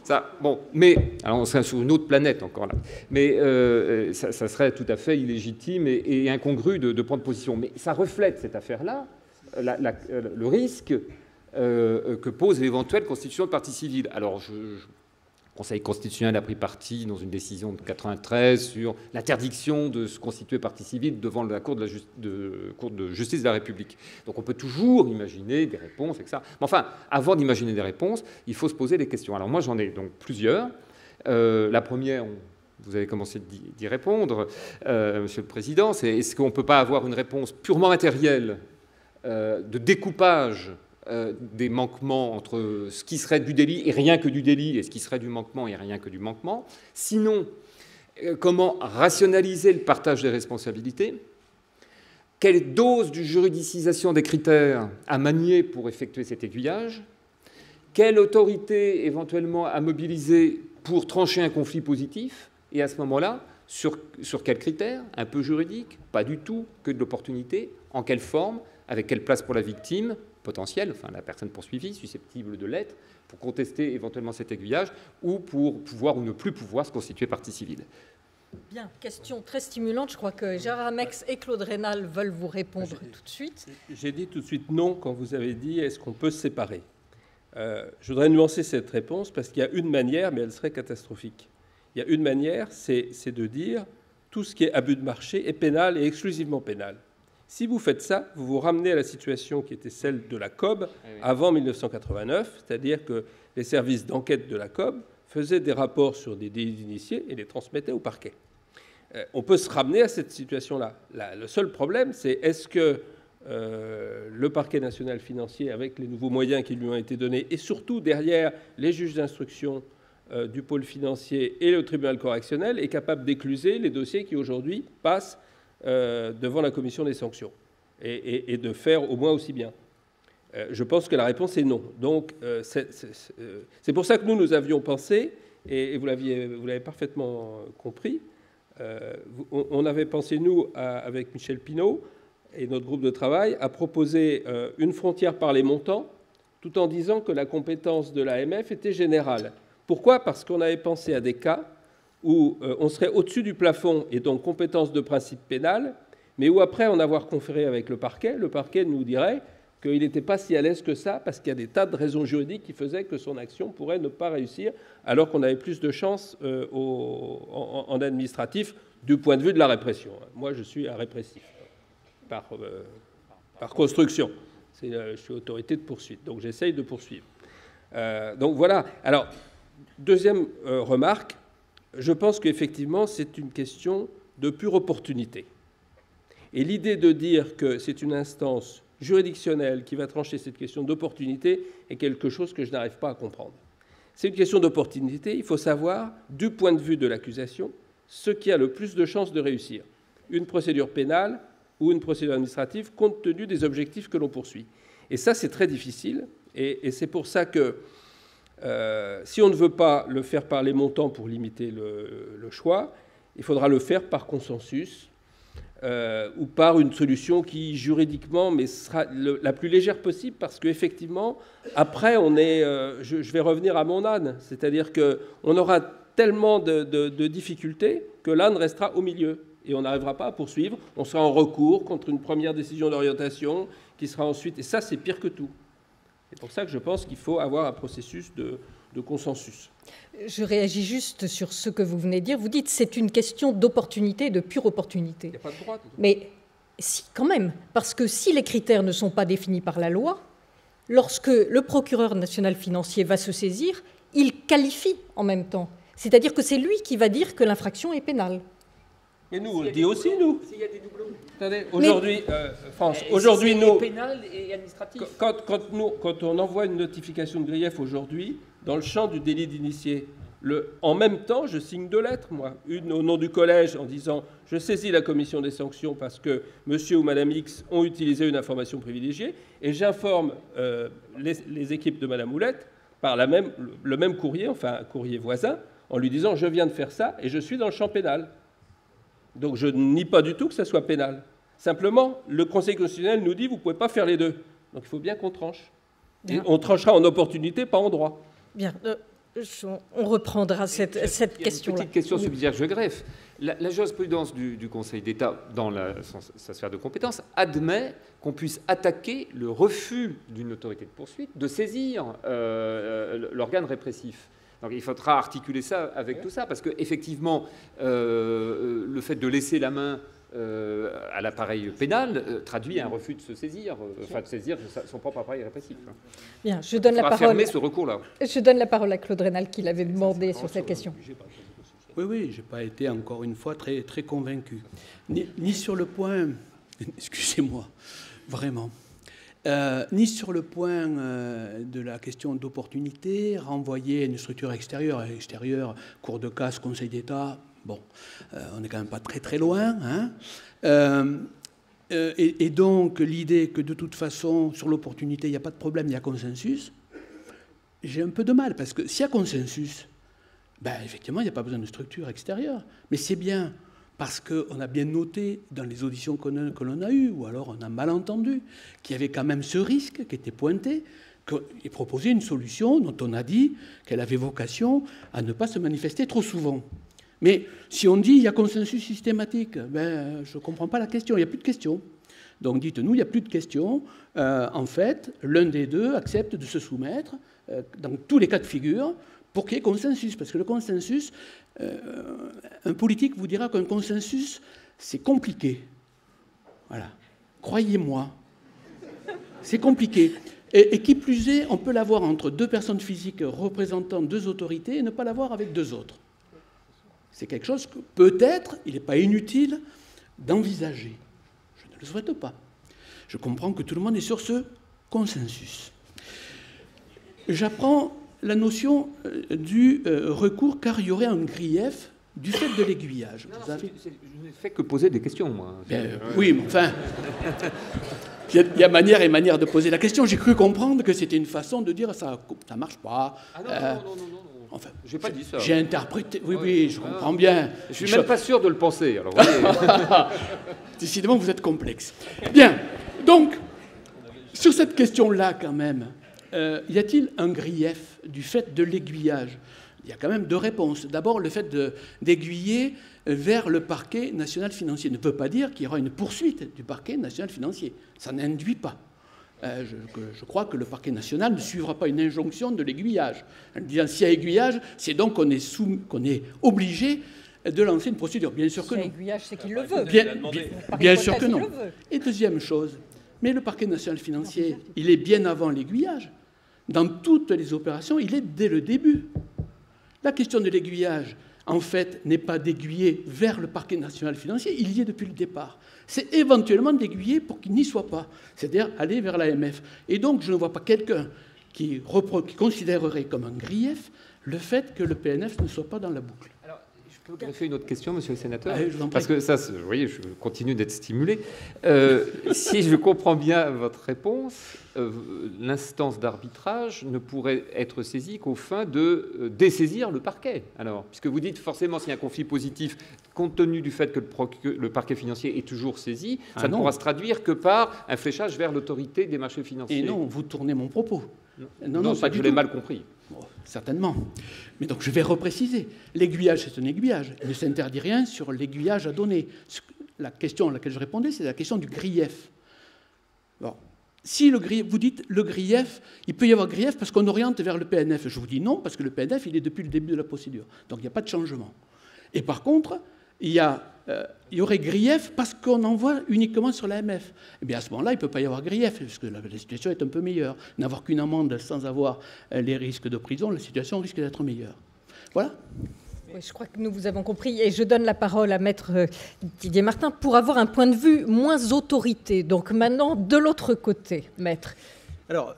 E: ça, bon, mais alors on serait sur une autre planète encore là. Mais ça serait tout à fait illégitime et incongru de prendre position. Mais ça reflète cette affaire-là, le risque que pose l'éventuelle constitution de partie civile. Alors, le Conseil constitutionnel a pris parti dans une décision de 93 sur l'interdiction de se constituer partie civile devant la Cour de justice de la République. Donc, on peut toujours imaginer des réponses, etc. Mais enfin, avant d'imaginer des réponses, il faut se poser des questions. Alors, moi, j'en ai donc plusieurs. La première, vous avez commencé d'y répondre, Monsieur le Président, c'est est-ce qu'on ne peut pas avoir une réponse purement matérielle de découpage des manquements entre ce qui serait du délit et rien que du délit et ce qui serait du manquement et rien que du manquement. Sinon, comment rationaliser le partage des responsabilités? Quelle dose de juridicisation des critères à manier pour effectuer cet aiguillage? Quelle autorité éventuellement à mobiliser pour trancher un conflit positif? Et à ce moment-là, sur quels critères? Un peu juridique? Pas du tout, que de l'opportunité? En quelle forme? Avec quelle place pour la victime potentielle, enfin la personne poursuivie, susceptible de l'être, pour contester éventuellement cet aiguillage, ou pour pouvoir ou ne plus pouvoir se constituer partie civile.
A: Bien, question très stimulante. Je crois que Gérard Mex et Claude Rénal veulent vous répondre tout de suite.
B: J'ai dit tout de suite non quand vous avez dit est-ce qu'on peut se séparer. Je voudrais nuancer cette réponse parce qu'il y a une manière, mais elle serait catastrophique. Il y a une manière, c'est de dire tout ce qui est abus de marché est pénal et exclusivement pénal. Si vous faites ça, vous vous ramenez à la situation qui était celle de la COB avant 1989, c'est-à-dire que les services d'enquête de la COB faisaient des rapports sur des délits d'initiés et les transmettaient au parquet. On peut se ramener à cette situation-là. Le seul problème, c'est est-ce que le parquet national financier, avec les nouveaux moyens qui lui ont été donnés, et surtout derrière les juges d'instruction du pôle financier et le tribunal correctionnel, est capable d'écluser les dossiers qui aujourd'hui passent devant la commission des sanctions et de faire au moins aussi bien. Je pense que la réponse est non. Donc, c'est pour ça que nous avions pensé, et vous l'avez parfaitement compris, on avait pensé, nous, avec Michel Pineau et notre groupe de travail, à proposer une frontière par les montants, tout en disant que la compétence de l'AMF était générale. Pourquoi? Parce qu'on avait pensé à des cas où on serait au-dessus du plafond et donc compétence de principe pénal, mais où après en avoir conféré avec le parquet nous dirait qu'il n'était pas si à l'aise que ça, parce qu'il y a des tas de raisons juridiques qui faisaient que son action pourrait ne pas réussir, alors qu'on avait plus de chance en administratif du point de vue de la répression. Moi, je suis un répressif, par construction. Je suis autorité de poursuite, donc j'essaye de poursuivre. Donc voilà. Alors, deuxième remarque, je pense qu'effectivement, c'est une question de pure opportunité. Et l'idée de dire que c'est une instance juridictionnelle qui va trancher cette question d'opportunité est quelque chose que je n'arrive pas à comprendre. C'est une question d'opportunité. Il faut savoir, du point de vue de l'accusation, ce qui a le plus de chances de réussir. Une procédure pénale ou une procédure administrative, compte tenu des objectifs que l'on poursuit. Et ça, c'est très difficile. Et c'est pour ça que si on ne veut pas le faire par les montants pour limiter le choix, il faudra le faire par consensus ou par une solution qui, juridiquement, mais sera la plus légère possible, parce qu'effectivement, après, je vais revenir à mon âne, c'est-à-dire qu'on aura tellement de difficultés que l'âne restera au milieu. Et on n'arrivera pas à poursuivre. On sera en recours contre une première décision d'orientation qui sera ensuite... Et ça, c'est pire que tout. C'est pour ça que je pense qu'il faut avoir un processus de consensus.
A: Je réagis juste sur ce que vous venez de dire. Vous dites que c'est une question d'opportunité, de pure opportunité.
B: Il n'y a pas de droit.
A: Mais si, quand même. Parce que si les critères ne sont pas définis par la loi, lorsque le procureur national financier va se saisir, il qualifie en même temps. C'est-à-dire que c'est lui qui va dire que l'infraction est pénale.
B: Et nous, on le dit aussi, nous.
E: S'il y a des doublons.
B: Attendez, aujourd'hui, France, aujourd'hui, nous...
E: pénal et administratif.
B: Quand on envoie une notification de grief aujourd'hui, dans le champ du délit d'initié, en même temps, je signe 2 lettres, moi. Une au nom du collège en disant « Je saisis la commission des sanctions parce que monsieur ou madame X ont utilisé une information privilégiée » et j'informe les équipes de madame Houlette par le même courrier, enfin un courrier voisin, en lui disant « Je viens de faire ça et je suis dans le champ pénal ». Donc je ne nie pas du tout que ça soit pénal. Simplement, le Conseil constitutionnel nous dit « Vous ne pouvez pas faire les deux ». Donc il faut bien qu'on tranche. Et on tranchera en opportunité, pas en droit.
A: Bien. On reprendra cette question-là.
E: Une petite question subsidiaire que je greffe. La jurisprudence du Conseil d'État, dans sa sphère de compétence, admet qu'on puisse attaquer le refus d'une autorité de poursuite de saisir l'organe répressif. Donc il faudra articuler ça avec tout ça, parce qu'effectivement, le fait de laisser la main à l'appareil pénal traduit un refus de se saisir, de saisir son propre appareil répressif.
A: Bien, je donne la parole.
E: Fermer ce recours-là.
A: Je donne la parole à Claude Raynal qui l'avait demandé sur cette question.
C: Oui, je n'ai pas été encore une fois très, très convaincu. Ni sur le point, excusez-moi, vraiment, ni sur le point de la question d'opportunité, renvoyer à une structure extérieure, Cour de casse, Conseil d'État. Bon, on n'est quand même pas très très loin. Hein. Et donc, l'idée que de toute façon, sur l'opportunité, il n'y a pas de problème, il y a consensus, j'ai un peu de mal, parce que s'il y a consensus, ben, effectivement, il n'y a pas besoin de structure extérieure. Mais c'est bien, parce qu'on a bien noté dans les auditions que l'on a eues, ou alors on a mal entendu, qu'il y avait quand même ce risque qui était pointé, et proposé une solution dont on a dit qu'elle avait vocation à ne pas se manifester trop souvent. Mais si on dit qu'il y a consensus systématique, ben, je ne comprends pas la question, il n'y a plus de question. Donc dites-nous, il n'y a plus de question. En fait, l'un des deux accepte de se soumettre dans tous les cas de figure pour qu'il y ait consensus. Parce que le consensus, un politique vous dira qu'un consensus, c'est compliqué. Voilà. Croyez-moi, c'est compliqué. Et qui plus est, on peut l'avoir entre 2 personnes physiques représentant 2 autorités et ne pas l'avoir avec 2 autres. C'est quelque chose que peut-être il n'est pas inutile d'envisager. Je ne le souhaite pas. Je comprends que tout le monde est sur ce consensus. J'apprends la notion du recours car il y aurait un grief du fait de l'aiguillage.
E: Je n'ai fait que poser des questions, moi.
C: Oui, mais enfin, il y a manière et manière de poser la question. J'ai cru comprendre que c'était une façon de dire ça ne marche pas.
E: Ah non.
C: Enfin,
E: j'ai pas dit ça.
C: J'ai interprété. Oui, je comprends bien.
E: Je suis même pas sûr de le penser. Alors, voyez.
C: Décidément, vous êtes complexe. Bien. Donc, sur cette question-là, quand même, y a-t-il un grief du fait de l'aiguillage? Il y a quand même 2 réponses. D'abord, le fait d'aiguiller vers le parquet national financier ne veut pas dire qu'il y aura une poursuite du parquet national financier. Ça n'induit pas. Je crois que le parquet national ne suivra pas une injonction de l'aiguillage. En disant s'il y a aiguillage, c'est donc qu'on est obligé de lancer une procédure. Bien sûr que non.
A: L'aiguillage, c'est qu'il le veut.
C: Bien sûr que non. Et deuxième chose, mais le parquet national financier, il est bien avant l'aiguillage. Dans toutes les opérations, il est dès le début. La question de l'aiguillage, en fait, n'est pas d'aiguiller vers le parquet national financier, il y est depuis le départ. C'est éventuellement d'aiguiller pour qu'il n'y soit pas, c'est-à-dire aller vers l'AMF. Et donc, je ne vois pas quelqu'un qui considérerait comme un grief le fait que le PNF ne soit pas dans la boucle.
E: Alors, je peux greffer une autre question, monsieur le sénateur,
C: parce
E: que ça, vous voyez, je continue d'être stimulé. Si je comprends bien votre réponse, l'instance d'arbitrage ne pourrait être saisie qu'aux fins de dessaisir le parquet. Alors, puisque vous dites forcément s'il y a un conflit positif, compte tenu du fait que le parquet financier est toujours saisi, ça ne pourra se traduire que par un fléchage vers l'autorité des marchés financiers.
C: Et non, vous tournez mon propos.
E: Non, pas du tout. Je l'ai mal compris.
C: Bon, certainement. Mais donc je vais repréciser. L'aiguillage, c'est un aiguillage. Il ne s'interdit rien sur l'aiguillage à donner. La question à laquelle je répondais, c'est la question du grief. Bon. Si le grief, vous dites le grief, il peut y avoir grief parce qu'on oriente vers le PNF. Je vous dis non, parce que le PNF, il est depuis le début de la procédure. Donc il n'y a pas de changement. Et par contre, il y aurait grief parce qu'on envoie uniquement sur l'AMF. Eh bien à ce moment-là, il ne peut pas y avoir grief, parce que la situation est un peu meilleure. N'avoir qu'une amende sans avoir les risques de prison, la situation risque d'être meilleure. Voilà.
A: Oui, je crois que nous vous avons compris et je donne la parole à Maître Didier Martin pour avoir un point de vue moins autorité. Donc maintenant, de l'autre côté, Maître.
F: Alors,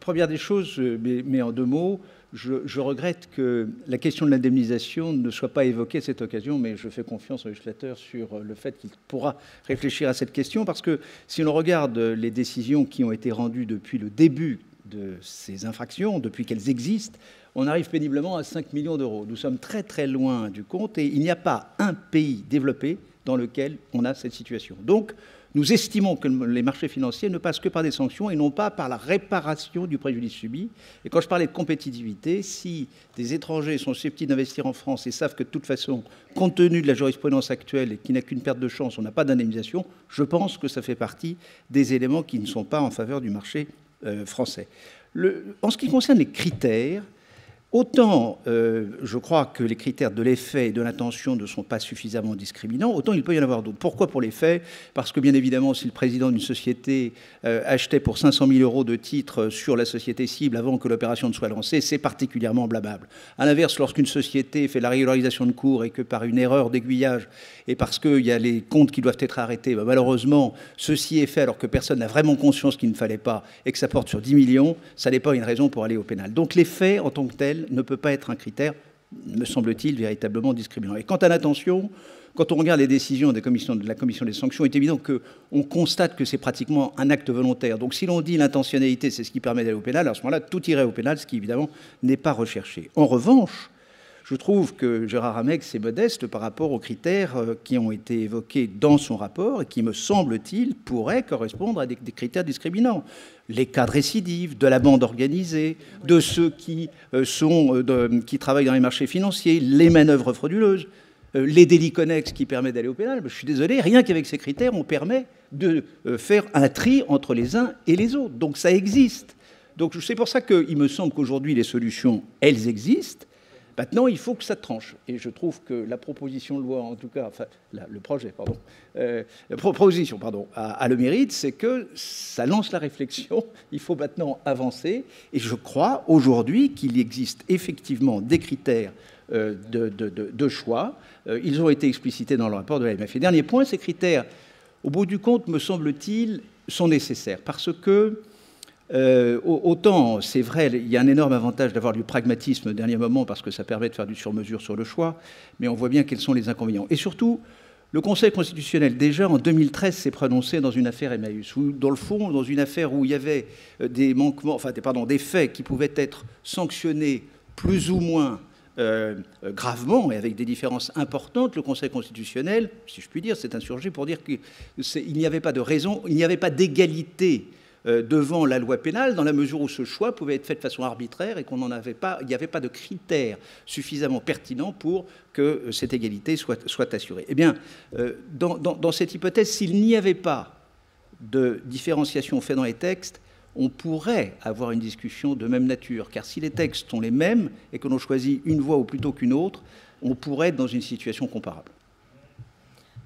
F: première des choses, mais en 2 mots, je regrette que la question de l'indemnisation ne soit pas évoquée à cette occasion, mais je fais confiance au législateur sur le fait qu'il pourra réfléchir à cette question, parce que si l'on regarde les décisions qui ont été rendues depuis le début de ces infractions, depuis qu'elles existent, on arrive péniblement à 5 millions d'euros. Nous sommes très très loin du compte et il n'y a pas un pays développé dans lequel on a cette situation. Donc, nous estimons que les marchés financiers ne passent que par des sanctions et non pas par la réparation du préjudice subi. Et quand je parlais de compétitivité, si des étrangers sont susceptibles d'investir en France et savent que de toute façon, compte tenu de la jurisprudence actuelle et qu'il n'y a qu'une perte de chance, on n'a pas d'indemnisation, je pense que ça fait partie des éléments qui ne sont pas en faveur du marché français. En ce qui concerne les critères, autant je crois que les critères de l'effet et de l'intention ne sont pas suffisamment discriminants, autant il peut y en avoir d'autres. Pourquoi pour l'effet? Parce que bien évidemment, si le président d'une société achetait pour 500 000 euros de titres sur la société cible avant que l'opération ne soit lancée, c'est particulièrement blâmable. À l'inverse, lorsqu'une société fait la régularisation de cours et que par une erreur d'aiguillage et parce qu'il y a les comptes qui doivent être arrêtés, malheureusement, ceci est fait alors que personne n'a vraiment conscience qu'il ne fallait pas et que ça porte sur 10 millions, ça n'est pas une raison pour aller au pénal. Donc l'effet en tant que tel ne peut pas être un critère, me semble-t-il, véritablement discriminant. Et quant à l'intention, quand on regarde les décisions de la commission des sanctions, il est évident qu'on constate que c'est pratiquement un acte volontaire. Donc si l'on dit l'intentionnalité, c'est ce qui permet d'aller au pénal, à ce moment-là, tout irait au pénal, ce qui évidemment n'est pas recherché. En revanche, je trouve que Gérard Amex est modeste par rapport aux critères qui ont été évoqués dans son rapport et qui, me semble-t-il, pourraient correspondre à des critères discriminants. Les cas de récidive, de la bande organisée, de ceux qui travaillent dans les marchés financiers, les manœuvres frauduleuses, les délits connexes qui permettent d'aller au pénal. Je suis désolé, rien qu'avec ces critères, on permet de faire un tri entre les uns et les autres. Donc ça existe. Donc c'est pour ça qu'il me semble qu'aujourd'hui, les solutions, elles existent. Maintenant, il faut que ça tranche. Et je trouve que la proposition de loi, en tout cas, enfin, le projet, pardon, la proposition, pardon, a le mérite, c'est que ça lance la réflexion. Il faut maintenant avancer. Et je crois aujourd'hui qu'il existe effectivement des critères de choix. Ils ont été explicités dans le rapport de l'AMF. Et dernier point, ces critères, au bout du compte, me semble-t-il, sont nécessaires. Parce que autant, c'est vrai, il y a un énorme avantage d'avoir du pragmatisme au dernier moment parce que ça permet de faire du sur-mesure sur le choix, mais on voit bien quels sont les inconvénients. Et surtout, le Conseil constitutionnel, déjà en 2013, s'est prononcé dans une affaire Emmaüs, où, dans le fond, dans une affaire où il y avait des manquements, enfin, des faits qui pouvaient être sanctionnés plus ou moins gravement et avec des différences importantes, le Conseil constitutionnel, si je puis dire, s'est insurgé pour dire qu'il n'y avait pas de raison, il n'y avait pas d'égalité devant la loi pénale, dans la mesure où ce choix pouvait être fait de façon arbitraire et qu'il n'y avait pas de critères suffisamment pertinents pour que cette égalité soit assurée. Eh bien, dans cette hypothèse, s'il n'y avait pas de différenciation faite dans les textes, on pourrait avoir une discussion de même nature, car si les textes sont les mêmes et que l'on choisit une voie plutôt qu'une autre, on pourrait être dans une situation comparable.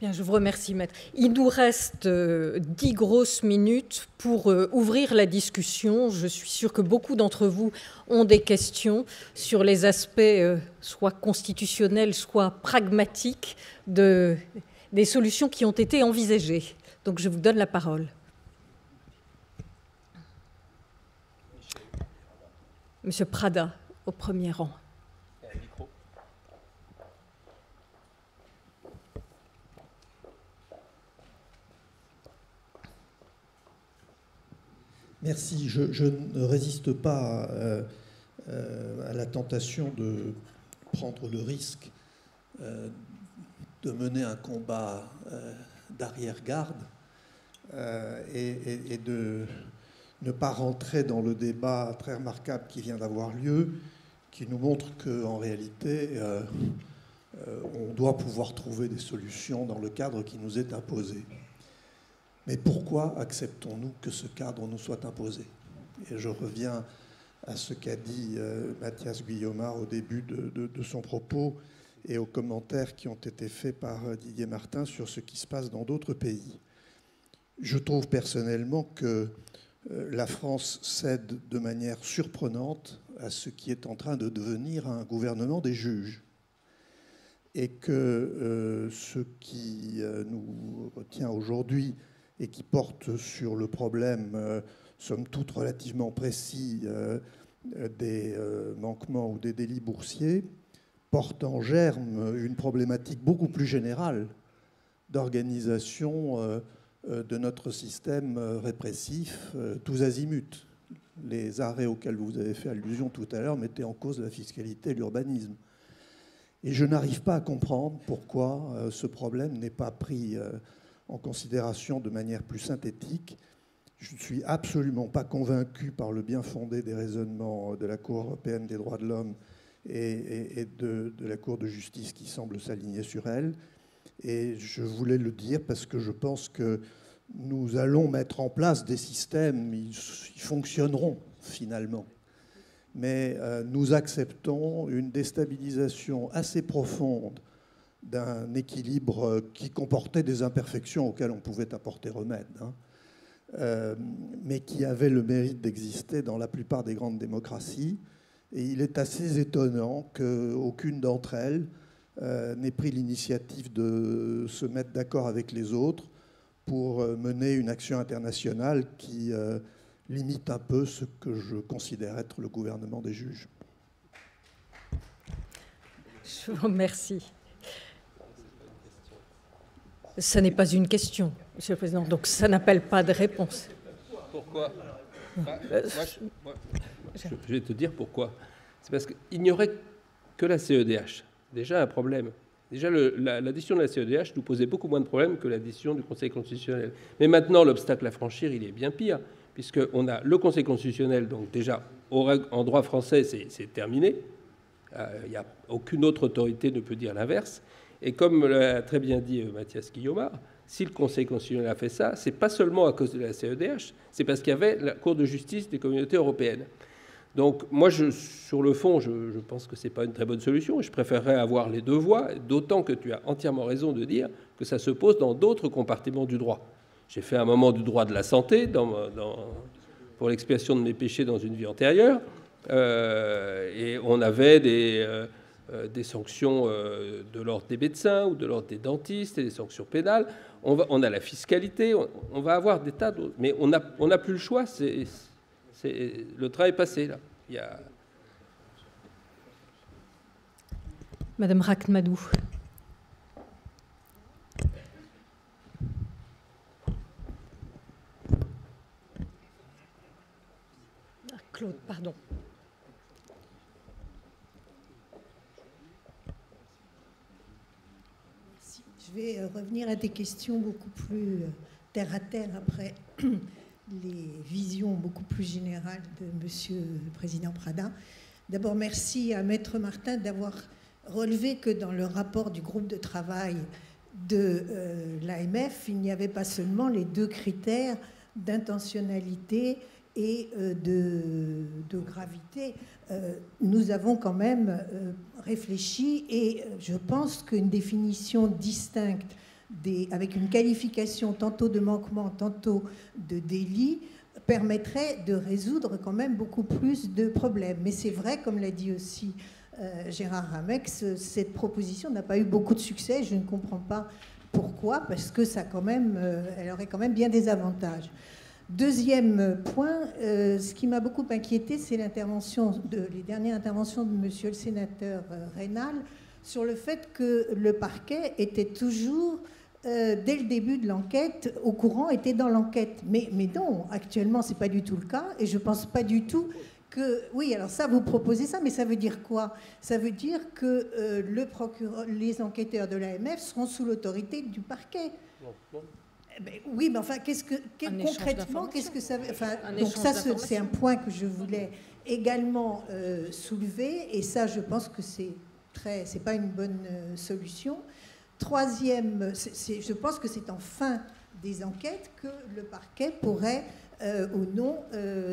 A: Bien, je vous remercie, Maître. Il nous reste 10 grosses minutes pour ouvrir la discussion. Je suis sûre que beaucoup d'entre vous ont des questions sur les aspects soit constitutionnels, soit pragmatiques des solutions qui ont été envisagées. Donc, je vous donne la parole. Monsieur Prada, au premier rang.
G: Merci. Je ne résiste pas à la tentation de prendre le risque de mener un combat d'arrière-garde et de ne pas rentrer dans le débat très remarquable qui vient d'avoir lieu qui nous montre qu'en réalité, on doit pouvoir trouver des solutions dans le cadre qui nous est imposé. Mais pourquoi acceptons-nous que ce cadre nous soit imposé? Et je reviens à ce qu'a dit Mathias Guillaumard au début de son propos et aux commentaires qui ont été faits par Didier Martin sur ce qui se passe dans d'autres pays. Je trouve personnellement que la France cède de manière surprenante à ce qui est en train de devenir un gouvernement des juges. Et que ce qui nous retient aujourd'hui et qui porte sur le problème, somme toute relativement précis, des manquements ou des délits boursiers, porte en germe une problématique beaucoup plus générale d'organisation de notre système répressif tous azimuts. Les arrêts auxquels vous avez fait allusion tout à l'heure mettaient en cause la fiscalité et l'urbanisme. Et je n'arrive pas à comprendre pourquoi ce problème n'est pas pris en considération de manière plus synthétique. Je ne suis absolument pas convaincu par le bien fondé des raisonnements de la Cour européenne des droits de l'homme et de la Cour de justice qui semble s'aligner sur elle. Et je voulais le dire parce que je pense que nous allons mettre en place des systèmes, ils fonctionneront finalement. Mais nous acceptons une déstabilisation assez profonde d'un équilibre qui comportait des imperfections auxquelles on pouvait apporter remède, mais qui avait le mérite d'exister dans la plupart des grandes démocraties. Et il est assez étonnant qu'aucune d'entre elles n'ait pris l'initiative de se mettre d'accord avec les autres pour mener une action internationale qui limite un peu ce que je considère être le gouvernement des juges.
A: Je vous remercie. Ce n'est pas une question, Monsieur le Président, donc ça n'appelle pas de réponse.
B: Pourquoi? Je vais te dire pourquoi. C'est parce qu'il n'y aurait que la CEDH. Déjà un problème. Déjà, la décision de la CEDH nous posait beaucoup moins de problèmes que la décision du Conseil constitutionnel. Mais maintenant, l'obstacle à franchir, il est bien pire, puisqu'on a le Conseil constitutionnel, donc déjà, en droit français, c'est terminé. Il n'y a aucune autre autorité ne peut dire l'inverse. Et comme l'a très bien dit Mathias Guillaumard, si le Conseil constitutionnel a fait ça, c'est pas seulement à cause de la CEDH, c'est parce qu'il y avait la Cour de justice des communautés européennes. Donc moi, sur le fond, je pense que ce n'est pas une très bonne solution. Je préférerais avoir les deux voies, d'autant que tu as entièrement raison de dire que ça se pose dans d'autres compartiments du droit. J'ai fait un moment du droit de la santé pour l'expiation de mes péchés dans une vie antérieure, et on avait des sanctions de l'ordre des médecins ou de l'ordre des dentistes et des sanctions pénales. On a la fiscalité, on va avoir des tas d'autres. Mais on n'a plus le choix. Le train est passé, là.
A: Madame Rakhmadou. Claude, pardon.
D: Merci. Je vais revenir à des questions beaucoup plus terre à terre après les visions beaucoup plus générales de Monsieur le Président Prada. D'abord, merci à Maître Martin d'avoir relevé que dans le rapport du groupe de travail de l'AMF, il n'y avait pas seulement les deux critères d'intentionnalité et de gravité. Nous avons quand même réfléchi et je pense qu'une définition distincte avec une qualification tantôt de manquement, tantôt de délit, permettrait de résoudre quand même beaucoup plus de problèmes. Mais c'est vrai, comme l'a dit aussi Gérard Ramex, cette proposition n'a pas eu beaucoup de succès. Je ne comprends pas pourquoi, parce que ça quand même, elle aurait quand même bien des avantages. Deuxième point, ce qui m'a beaucoup inquiété, c'est les dernières interventions de Monsieur le sénateur Raynal sur le fait que le parquet était toujours, dès le début de l'enquête, au courant, était dans l'enquête. Mais non, actuellement, ce n'est pas du tout le cas. Et je ne pense pas du tout que... Oui, alors ça, vous proposez ça, mais ça veut dire quoi? Ça veut dire que les enquêteurs de l'AMF seront sous l'autorité du parquet.
B: Non.
D: Oui, mais enfin, concrètement, qu'est-ce que ça veut... Enfin, donc ça, c'est un point que je voulais également soulever, et ça, je pense que c'est pas une bonne solution. Troisième, je pense que c'est en fin des enquêtes que le parquet pourrait ou non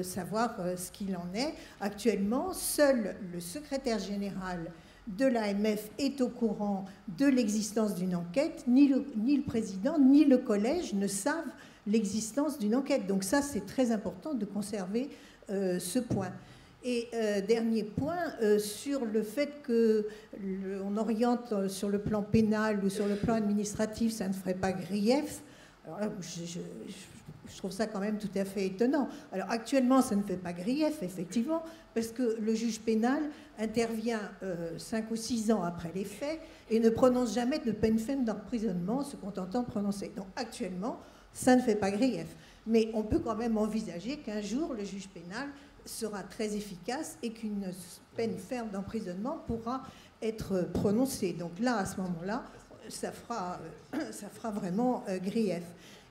D: savoir ce qu'il en est. Actuellement, seul le secrétaire général de l'AMF est au courant de l'existence d'une enquête. Ni le président, ni le collège ne savent l'existence d'une enquête. Donc ça, c'est très important de conserver ce point. Et dernier point, sur le fait qu'on oriente sur le plan pénal ou sur le plan administratif, ça ne ferait pas grief. Alors là, je trouve ça quand même tout à fait étonnant. Alors actuellement, ça ne fait pas grief, effectivement, parce que le juge pénal intervient 5 ou 6 ans après les faits et ne prononce jamais de peine ferme d'emprisonnement, se contentant de prononcer. Donc actuellement, ça ne fait pas grief. Mais on peut quand même envisager qu'un jour, le juge pénal sera très efficace et qu'une peine ferme d'emprisonnement pourra être prononcée. Donc là, à ce moment-là, ça fera vraiment grief.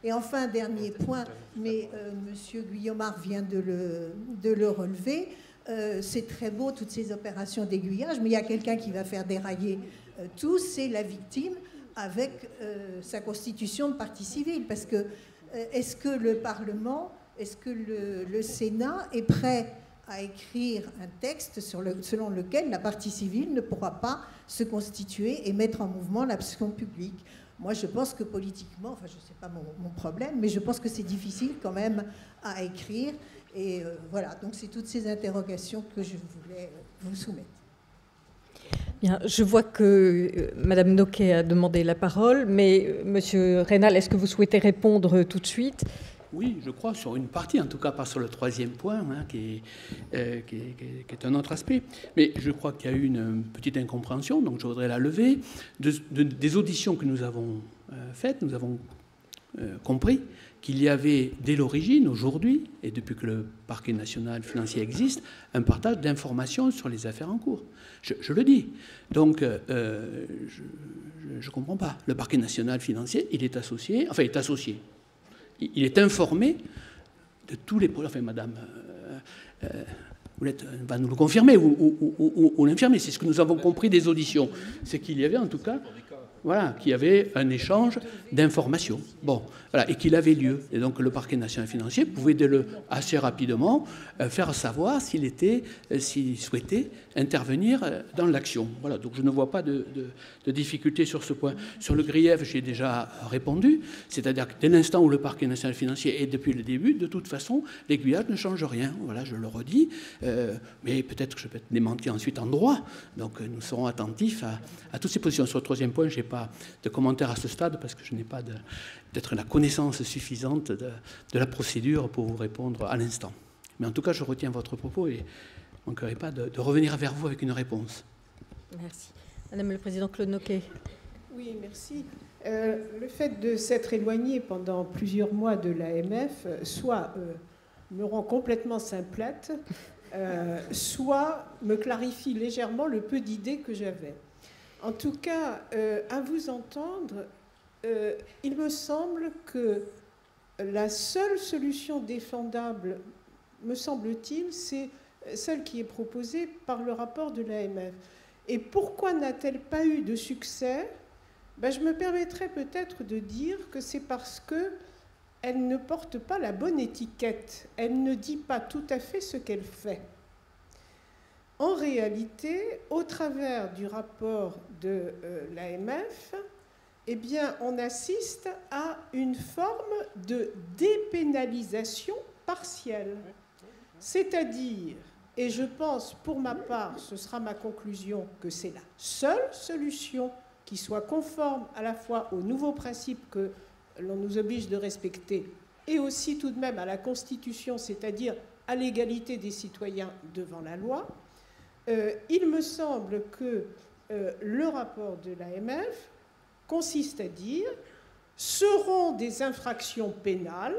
D: Et enfin, dernier point, mais M. Guyomard vient de le relever, c'est très beau toutes ces opérations d'aiguillage, mais il y a quelqu'un qui va faire dérailler tout, c'est la victime avec sa constitution de partie civile. Parce que est-ce que le Parlement, est-ce que le Sénat est prêt à écrire un texte selon lequel la partie civile ne pourra pas se constituer et mettre en mouvement l'action publique? Moi, je pense que politiquement, enfin, je ne sais pas mon problème, mais je pense que c'est difficile quand même à écrire. Et voilà, donc c'est toutes ces interrogations que je voulais vous soumettre.
A: Bien, je vois que Mme Noquet a demandé la parole, mais Monsieur Raynal, est-ce que vous souhaitez répondre tout de suite?
C: Oui, je crois, sur une partie, en tout cas pas sur le troisième point, hein, qui est un autre aspect. Mais je crois qu'il y a eu une petite incompréhension, donc je voudrais la lever. Des auditions que nous avons faites, nous avons compris qu'il y avait, dès l'origine, aujourd'hui, et depuis que le parquet national financier existe, un partage d'informations sur les affaires en cours. Je le dis. Donc, je ne comprends pas. Le parquet national financier, il est associé, enfin, il est associé. Il est informé de tous les... Enfin, madame Boulette va nous le confirmer ou l'infirmer. C'est ce que nous avons compris des auditions. C'est qu'il y avait en tout cas... Voilà, qu'il y avait un échange d'informations. Bon, voilà, et qu'il avait lieu. Et donc le parquet national financier pouvait assez rapidement faire savoir s'il souhaitait intervenir dans l'action. Voilà, donc je ne vois pas de difficulté sur ce point. Sur le grief, j'ai déjà répondu, c'est-à-dire que dès l'instant où le parquet national financier est depuis le début, de toute façon, l'aiguillage ne change rien. Voilà, je le redis, mais peut-être que je peux être démenti ensuite en droit. Donc nous serons attentifs à toutes ces positions. Sur le troisième point, je n'ai pas de commentaires à ce stade parce que je n'ai pas peut-être la connaissance suffisante de la procédure pour vous répondre à l'instant. Mais en tout cas, je retiens votre propos et je ne manquerai pas de revenir vers vous avec une réponse.
A: Merci. Madame le Président Claude Noquet.
H: Oui, merci. Le fait de s'être éloigné pendant plusieurs mois de l'AMF, soit me rend complètement simplette, soit me clarifie légèrement le peu d'idées que j'avais. En tout cas, à vous entendre, il me semble que la seule solution défendable, me semble-t-il, c'est celle qui est proposée par le rapport de l'AMF. Et pourquoi n'a-t-elle pas eu de succès? Je me permettrais peut-être de dire que c'est parce qu'elle ne porte pas la bonne étiquette. Elle ne dit pas tout à fait ce qu'elle fait. En réalité, au travers du rapport de l'AMF, eh bien, on assiste à une forme de dépénalisation partielle. C'est-à-dire, et je pense pour ma part, ce sera ma conclusion, que c'est la seule solution qui soit conforme à la fois aux nouveaux principes que l'on nous oblige de respecter et aussi tout de même à la Constitution, c'est-à-dire à l'égalité des citoyens devant la loi. Il me semble que le rapport de l'AMF consiste à dire seront des infractions pénales,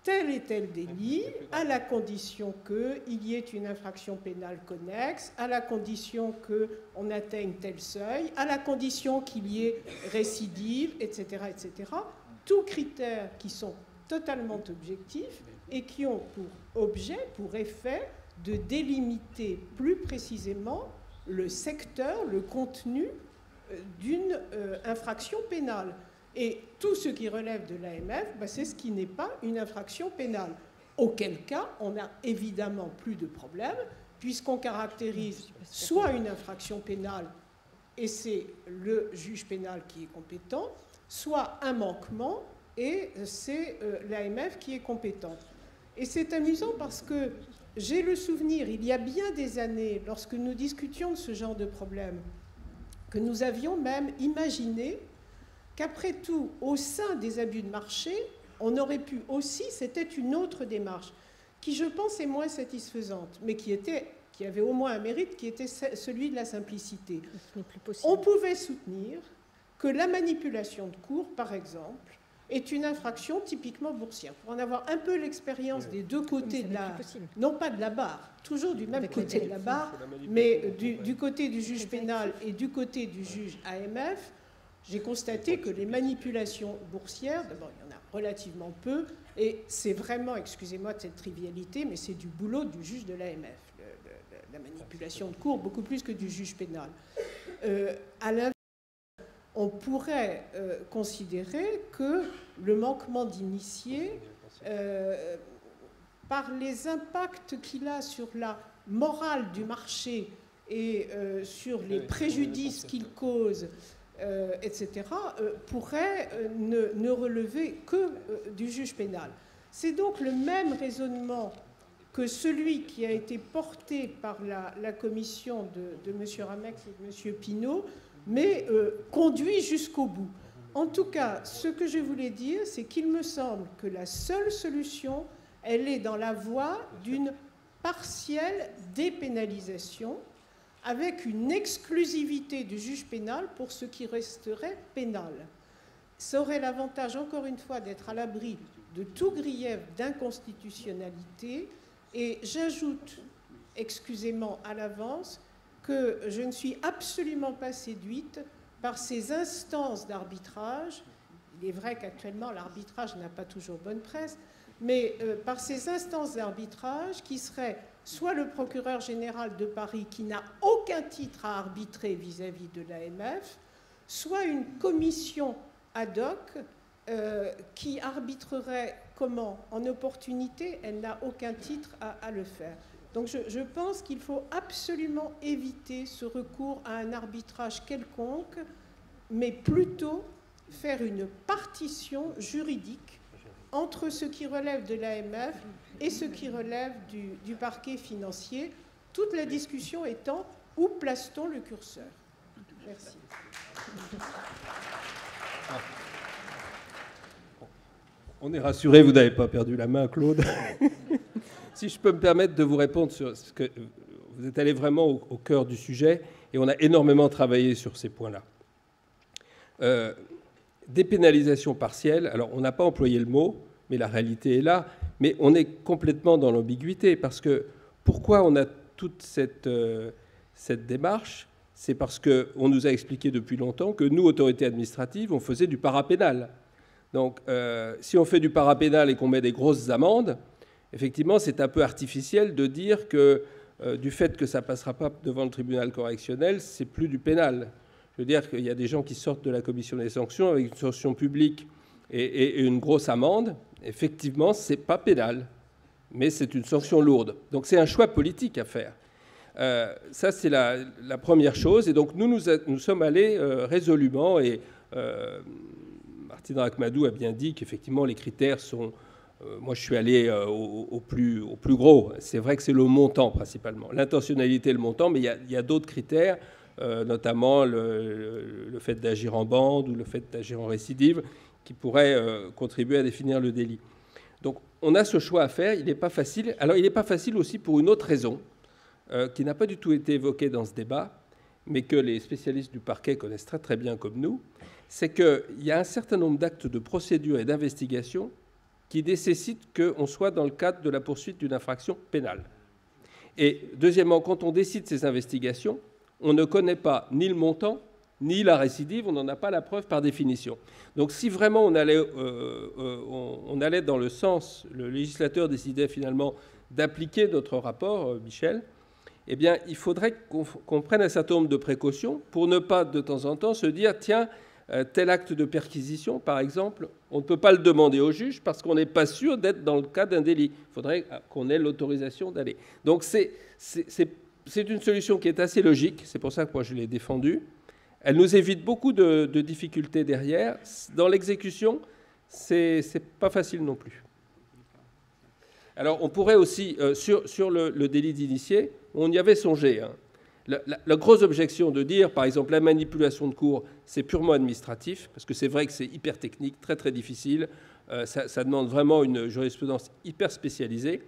H: tel et tel délit, à la condition qu'il y ait une infraction pénale connexe, à la condition qu'on atteigne tel seuil, à la condition qu'il y ait récidive, etc., etc. tous critères qui sont totalement objectifs et qui ont pour objet, pour effet, de délimiter plus précisément le secteur, le contenu d'une infraction pénale. Et tout ce qui relève de l'AMF, c'est ce qui n'est pas une infraction pénale. Auquel cas, on n'a évidemment plus de problème, puisqu'on caractérise soit une infraction pénale, et c'est le juge pénal qui est compétent, soit un manquement, et c'est l'AMF qui est compétente. Et c'est amusant parce que j'ai le souvenir, il y a bien des années, lorsque nous discutions de ce genre de problème, que nous avions même imaginé qu'après tout, au sein des abus de marché, on aurait pu aussi, c'était une autre démarche, qui je pense est moins satisfaisante, mais qui avait au moins un mérite, qui était celui de la simplicité. On pouvait soutenir que la manipulation de cours, par exemple, est une infraction typiquement boursière. Pour en avoir un peu l'expérience des deux côtés de la... Non pas de la barre, toujours du même côté de la barre, mais du côté du juge pénal et du côté du juge AMF, j'ai constaté que les manipulations boursières, d'abord il y en a relativement peu, et c'est vraiment, excusez-moi de cette trivialité, mais c'est du boulot du juge de l'AMF, la manipulation de cours, beaucoup plus que du juge pénal. À l'inverse, on pourrait considérer que le manquement d'initié, par les impacts qu'il a sur la morale du marché et sur les préjudices qu'il cause, etc., pourrait ne relever que du juge pénal. C'est donc le même raisonnement que celui qui a été porté par la commission de M. Ramex et de M. Pinault, mais conduit jusqu'au bout. En tout cas, ce que je voulais dire, c'est qu'il me semble que la seule solution, elle est dans la voie d'une partielle dépénalisation, avec une exclusivité du juge pénal pour ce qui resterait pénal. Ça aurait l'avantage, encore une fois, d'être à l'abri de tout grief d'inconstitutionnalité. Et j'ajoute, excusez-moi à l'avance, que je ne suis absolument pas séduite par ces instances d'arbitrage. Il est vrai qu'actuellement, l'arbitrage n'a pas toujours bonne presse, mais par ces instances d'arbitrage qui seraient soit le procureur général de Paris qui n'a aucun titre à arbitrer vis-à-vis de l'AMF, soit une commission ad hoc qui arbitrerait comment? En opportunité, elle n'a aucun titre à le faire. Donc je pense qu'il faut absolument éviter ce recours à un arbitrage quelconque, mais plutôt faire une partition juridique entre ce qui relève de l'AMF et ce qui relève du parquet financier, toute la discussion étant où place-t-on le curseur? Merci.
B: On est rassuré, vous n'avez pas perdu la main, Claude. Si je peux me permettre de vous répondre sur ce que vous êtes allé vraiment au cœur du sujet, et on a énormément travaillé sur ces points-là. Dépénalisation partielle, alors on n'a pas employé le mot, mais la réalité est là, mais on est complètement dans l'ambiguïté, parce que pourquoi on a toute cette démarche? C'est parce qu'on nous a expliqué depuis longtemps que nous, autorités administratives, on faisait du parapénal. Donc si on fait du parapénal et qu'on met des grosses amendes, effectivement, c'est un peu artificiel de dire que du fait que ça ne passera pas devant le tribunal correctionnel, c'est plus du pénal. Je veux dire qu'il y a des gens qui sortent de la commission des sanctions avec une sanction publique et une grosse amende. Effectivement, ce n'est pas pénal, mais c'est une sanction lourde. Donc c'est un choix politique à faire. Ça, c'est la première chose. Et donc nous sommes allés résolument, et Martine Rachmadou a bien dit qu'effectivement les critères sont... moi, je suis allé au plus gros. C'est vrai que c'est le montant principalement. L'intentionnalité et le montant, mais il y a d'autres critères, notamment le fait d'agir en bande ou le fait d'agir en récidive, qui pourraient contribuer à définir le délit. Donc, on a ce choix à faire. Il n'est pas facile. Alors, il n'est pas facile aussi pour une autre raison, qui n'a pas du tout été évoquée dans ce débat, mais que les spécialistes du parquet connaissent très, très bien comme nous, c'est qu'il y a un certain nombre d'actes de procédure et d'investigation qui nécessitent qu'on soit dans le cadre de la poursuite d'une infraction pénale. Et deuxièmement, quand on décide ces investigations, on ne connaît pas ni le montant, ni la récidive, on n'en a pas la preuve par définition. Donc si vraiment on allait dans le sens, le législateur décidait finalement d'appliquer notre rapport, Michel, eh bien il faudrait qu'on prenne un certain nombre de précautions pour ne pas de temps en temps se dire, tiens, tel acte de perquisition, par exemple, on ne peut pas le demander au juge parce qu'on n'est pas sûr d'être dans le cas d'un délit. Il faudrait qu'on ait l'autorisation d'aller. Donc c'est une solution qui est assez logique, c'est pour ça que moi je l'ai défendue. Elle nous évite beaucoup de difficultés derrière. Dans l'exécution, c'est pas facile non plus. Alors on pourrait aussi, sur le délit d'initié, on y avait songé, hein. La grosse objection de dire, par exemple, la manipulation de cours, c'est purement administratif, parce que c'est vrai que c'est hyper technique, très très difficile, ça demande vraiment une jurisprudence hyper spécialisée.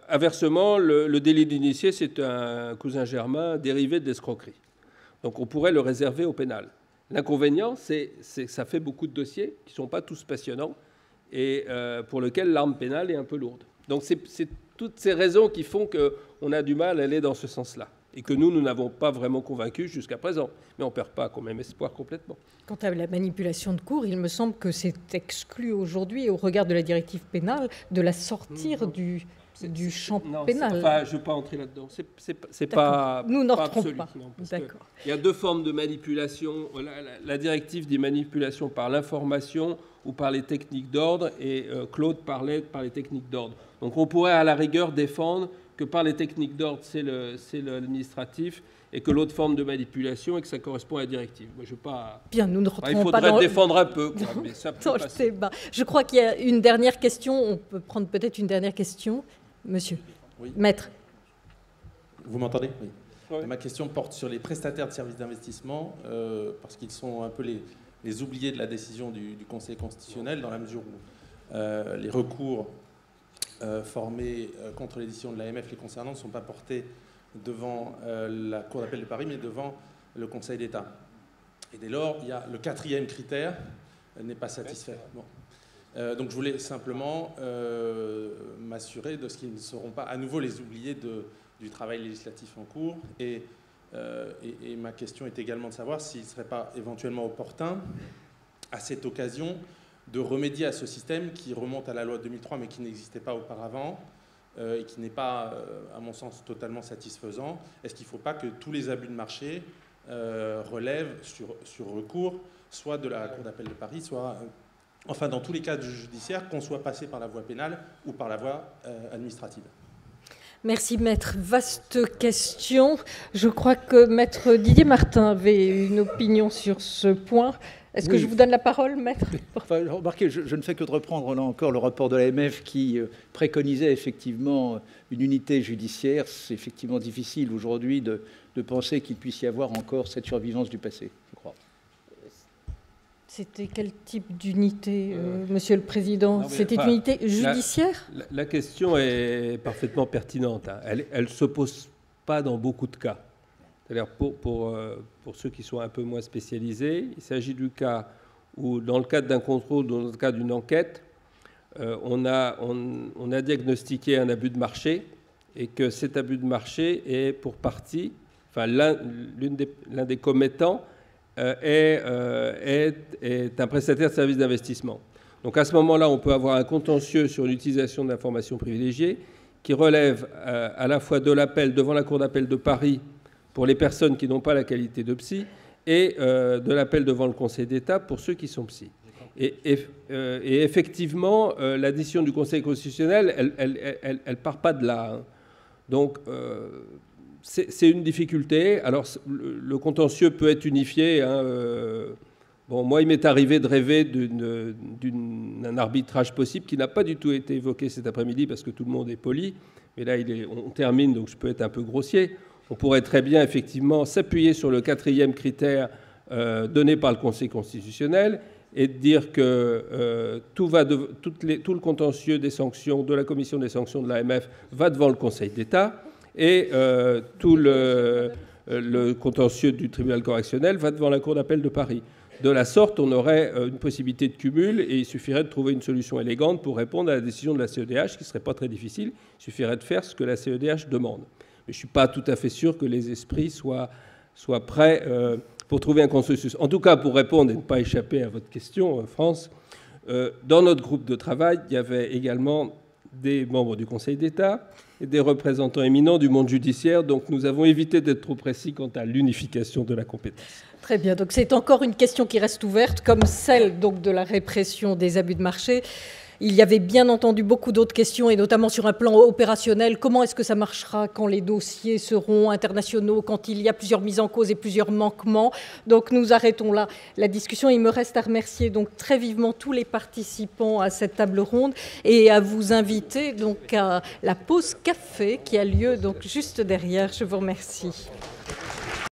B: Inversement, le délit d'initié, c'est un cousin germain dérivé de l'escroquerie. Donc on pourrait le réserver au pénal. L'inconvénient, c'est que ça fait beaucoup de dossiers qui ne sont pas tous passionnants et pour lesquels l'arme pénale est un peu lourde. Donc c'est toutes ces raisons qui font qu'on a du mal à aller dans ce sens-là. Et que nous n'avons pas vraiment convaincu jusqu'à présent. Mais on ne perd pas quand même espoir complètement.
A: Quant à la manipulation de cours, il me semble que c'est exclu aujourd'hui, au regard de la directive pénale, de la sortir du champ pénal.
B: Enfin, je ne veux pas entrer là-dedans. C'est pas.
A: Nous n'en rentrons pas.
B: D'accord. Il y a deux formes de manipulation. La directive dit manipulation par l'information ou par les techniques d'ordre, et Claude parlait par les techniques d'ordre. Donc on pourrait à la rigueur défendre que par les techniques d'ordre, c'est l'administratif, et que l'autre forme de manipulation, et que ça correspond à la directive. Moi, je veux pas...
A: Bien, nous ne rentrons pas dans...
B: Il faudrait défendre un peu, quoi, mais ça peut passer.
A: Je crois qu'il y a une dernière question. On peut prendre peut-être une dernière question. Monsieur.
I: Oui.
A: Maître.
I: Vous m'entendez? Oui.
B: Oui.
I: Ma question porte sur les prestataires de services d'investissement, parce qu'ils sont un peu les oubliés de la décision du Conseil constitutionnel, dans la mesure où les recours formés contre les décisions de l'AMF les concernant ne sont pas portés devant la Cour d'appel de Paris, mais devant le Conseil d'État. Et dès lors, il y a le quatrième critère n'est pas satisfait. Bon. Donc je voulais simplement m'assurer de ce qu'ils ne seront pas à nouveau les oubliés du travail législatif en cours. Et ma question est également de savoir s'il ne serait pas éventuellement opportun, à cette occasion, de remédier à ce système qui remonte à la loi de 2003, mais qui n'existait pas auparavant, et qui n'est pas, à mon sens, totalement satisfaisant. Est-ce qu'il ne faut pas que tous les abus de marché relèvent sur recours, soit de la Cour d'appel de Paris, soit... Enfin, dans tous les cas judiciaires, qu'on soit passé par la voie pénale ou par la voie administrative.
A: Merci, Maître. Vaste question. Je crois que Maître Didier Martin avait une opinion sur ce point. Est-ce que je vous donne la parole, Maître?
F: Enfin, remarquez, je ne fais que de reprendre là encore le rapport de l'AMF qui préconisait effectivement une unité judiciaire. C'est effectivement difficile aujourd'hui de penser qu'il puisse y avoir encore cette survivance du passé, je crois.
A: C'était quel type d'unité, Monsieur le Président? C'était une unité judiciaire?
B: La question est parfaitement pertinente. Hein. Elle ne se pose pas dans beaucoup de cas. C'est-à-dire pour ceux qui sont un peu moins spécialisés, il s'agit du cas où, dans le cadre d'un contrôle, dans le cadre d'une enquête, on a diagnostiqué un abus de marché et que cet abus de marché est pour partie, enfin l'un des commettants est un prestataire de services d'investissement. Donc à ce moment-là, on peut avoir un contentieux sur l'utilisation de l'information privilégiée qui relève à la fois de l'appel devant la Cour d'appel de Paris pour les personnes qui n'ont pas la qualité de psy et de l'appel devant le Conseil d'État pour ceux qui sont psy. Et effectivement, la décision du Conseil constitutionnel, elle ne part pas de là. Hein. Donc, c'est une difficulté. Alors, le contentieux peut être unifié. Hein. Bon, moi, il m'est arrivé de rêver d'un arbitrage possible qui n'a pas du tout été évoqué cet après-midi parce que tout le monde est poli. Mais là, on termine, donc je peux être un peu grossier. On pourrait très bien, effectivement, s'appuyer sur le quatrième critère donné par le Conseil constitutionnel et de dire que tout le contentieux des sanctions, de la commission des sanctions de l'AMF, va devant le Conseil d'État et tout le contentieux du tribunal correctionnel va devant la Cour d'appel de Paris. De la sorte, on aurait une possibilité de cumul et il suffirait de trouver une solution élégante pour répondre à la décision de la CEDH, qui ne serait pas très difficile. Il suffirait de faire ce que la CEDH demande. Mais je ne suis pas tout à fait sûr que les esprits soient prêts pour trouver un consensus. En tout cas, pour répondre et ne pas échapper à votre question, France, dans notre groupe de travail, il y avait également des membres du Conseil d'État et des représentants éminents du monde judiciaire. Donc nous avons évité d'être trop précis quant à l'unification de la compétence.
A: Très bien. Donc c'est encore une question qui reste ouverte, comme celle donc, de la répression des abus de marché. Il y avait bien entendu beaucoup d'autres questions, et notamment sur un plan opérationnel. Comment est-ce que ça marchera quand les dossiers seront internationaux, quand il y a plusieurs mises en cause et plusieurs manquements? Donc nous arrêtons là la discussion. Il me reste à remercier donc très vivement tous les participants à cette table ronde et à vous inviter donc à la pause café qui a lieu donc juste derrière. Je vous remercie.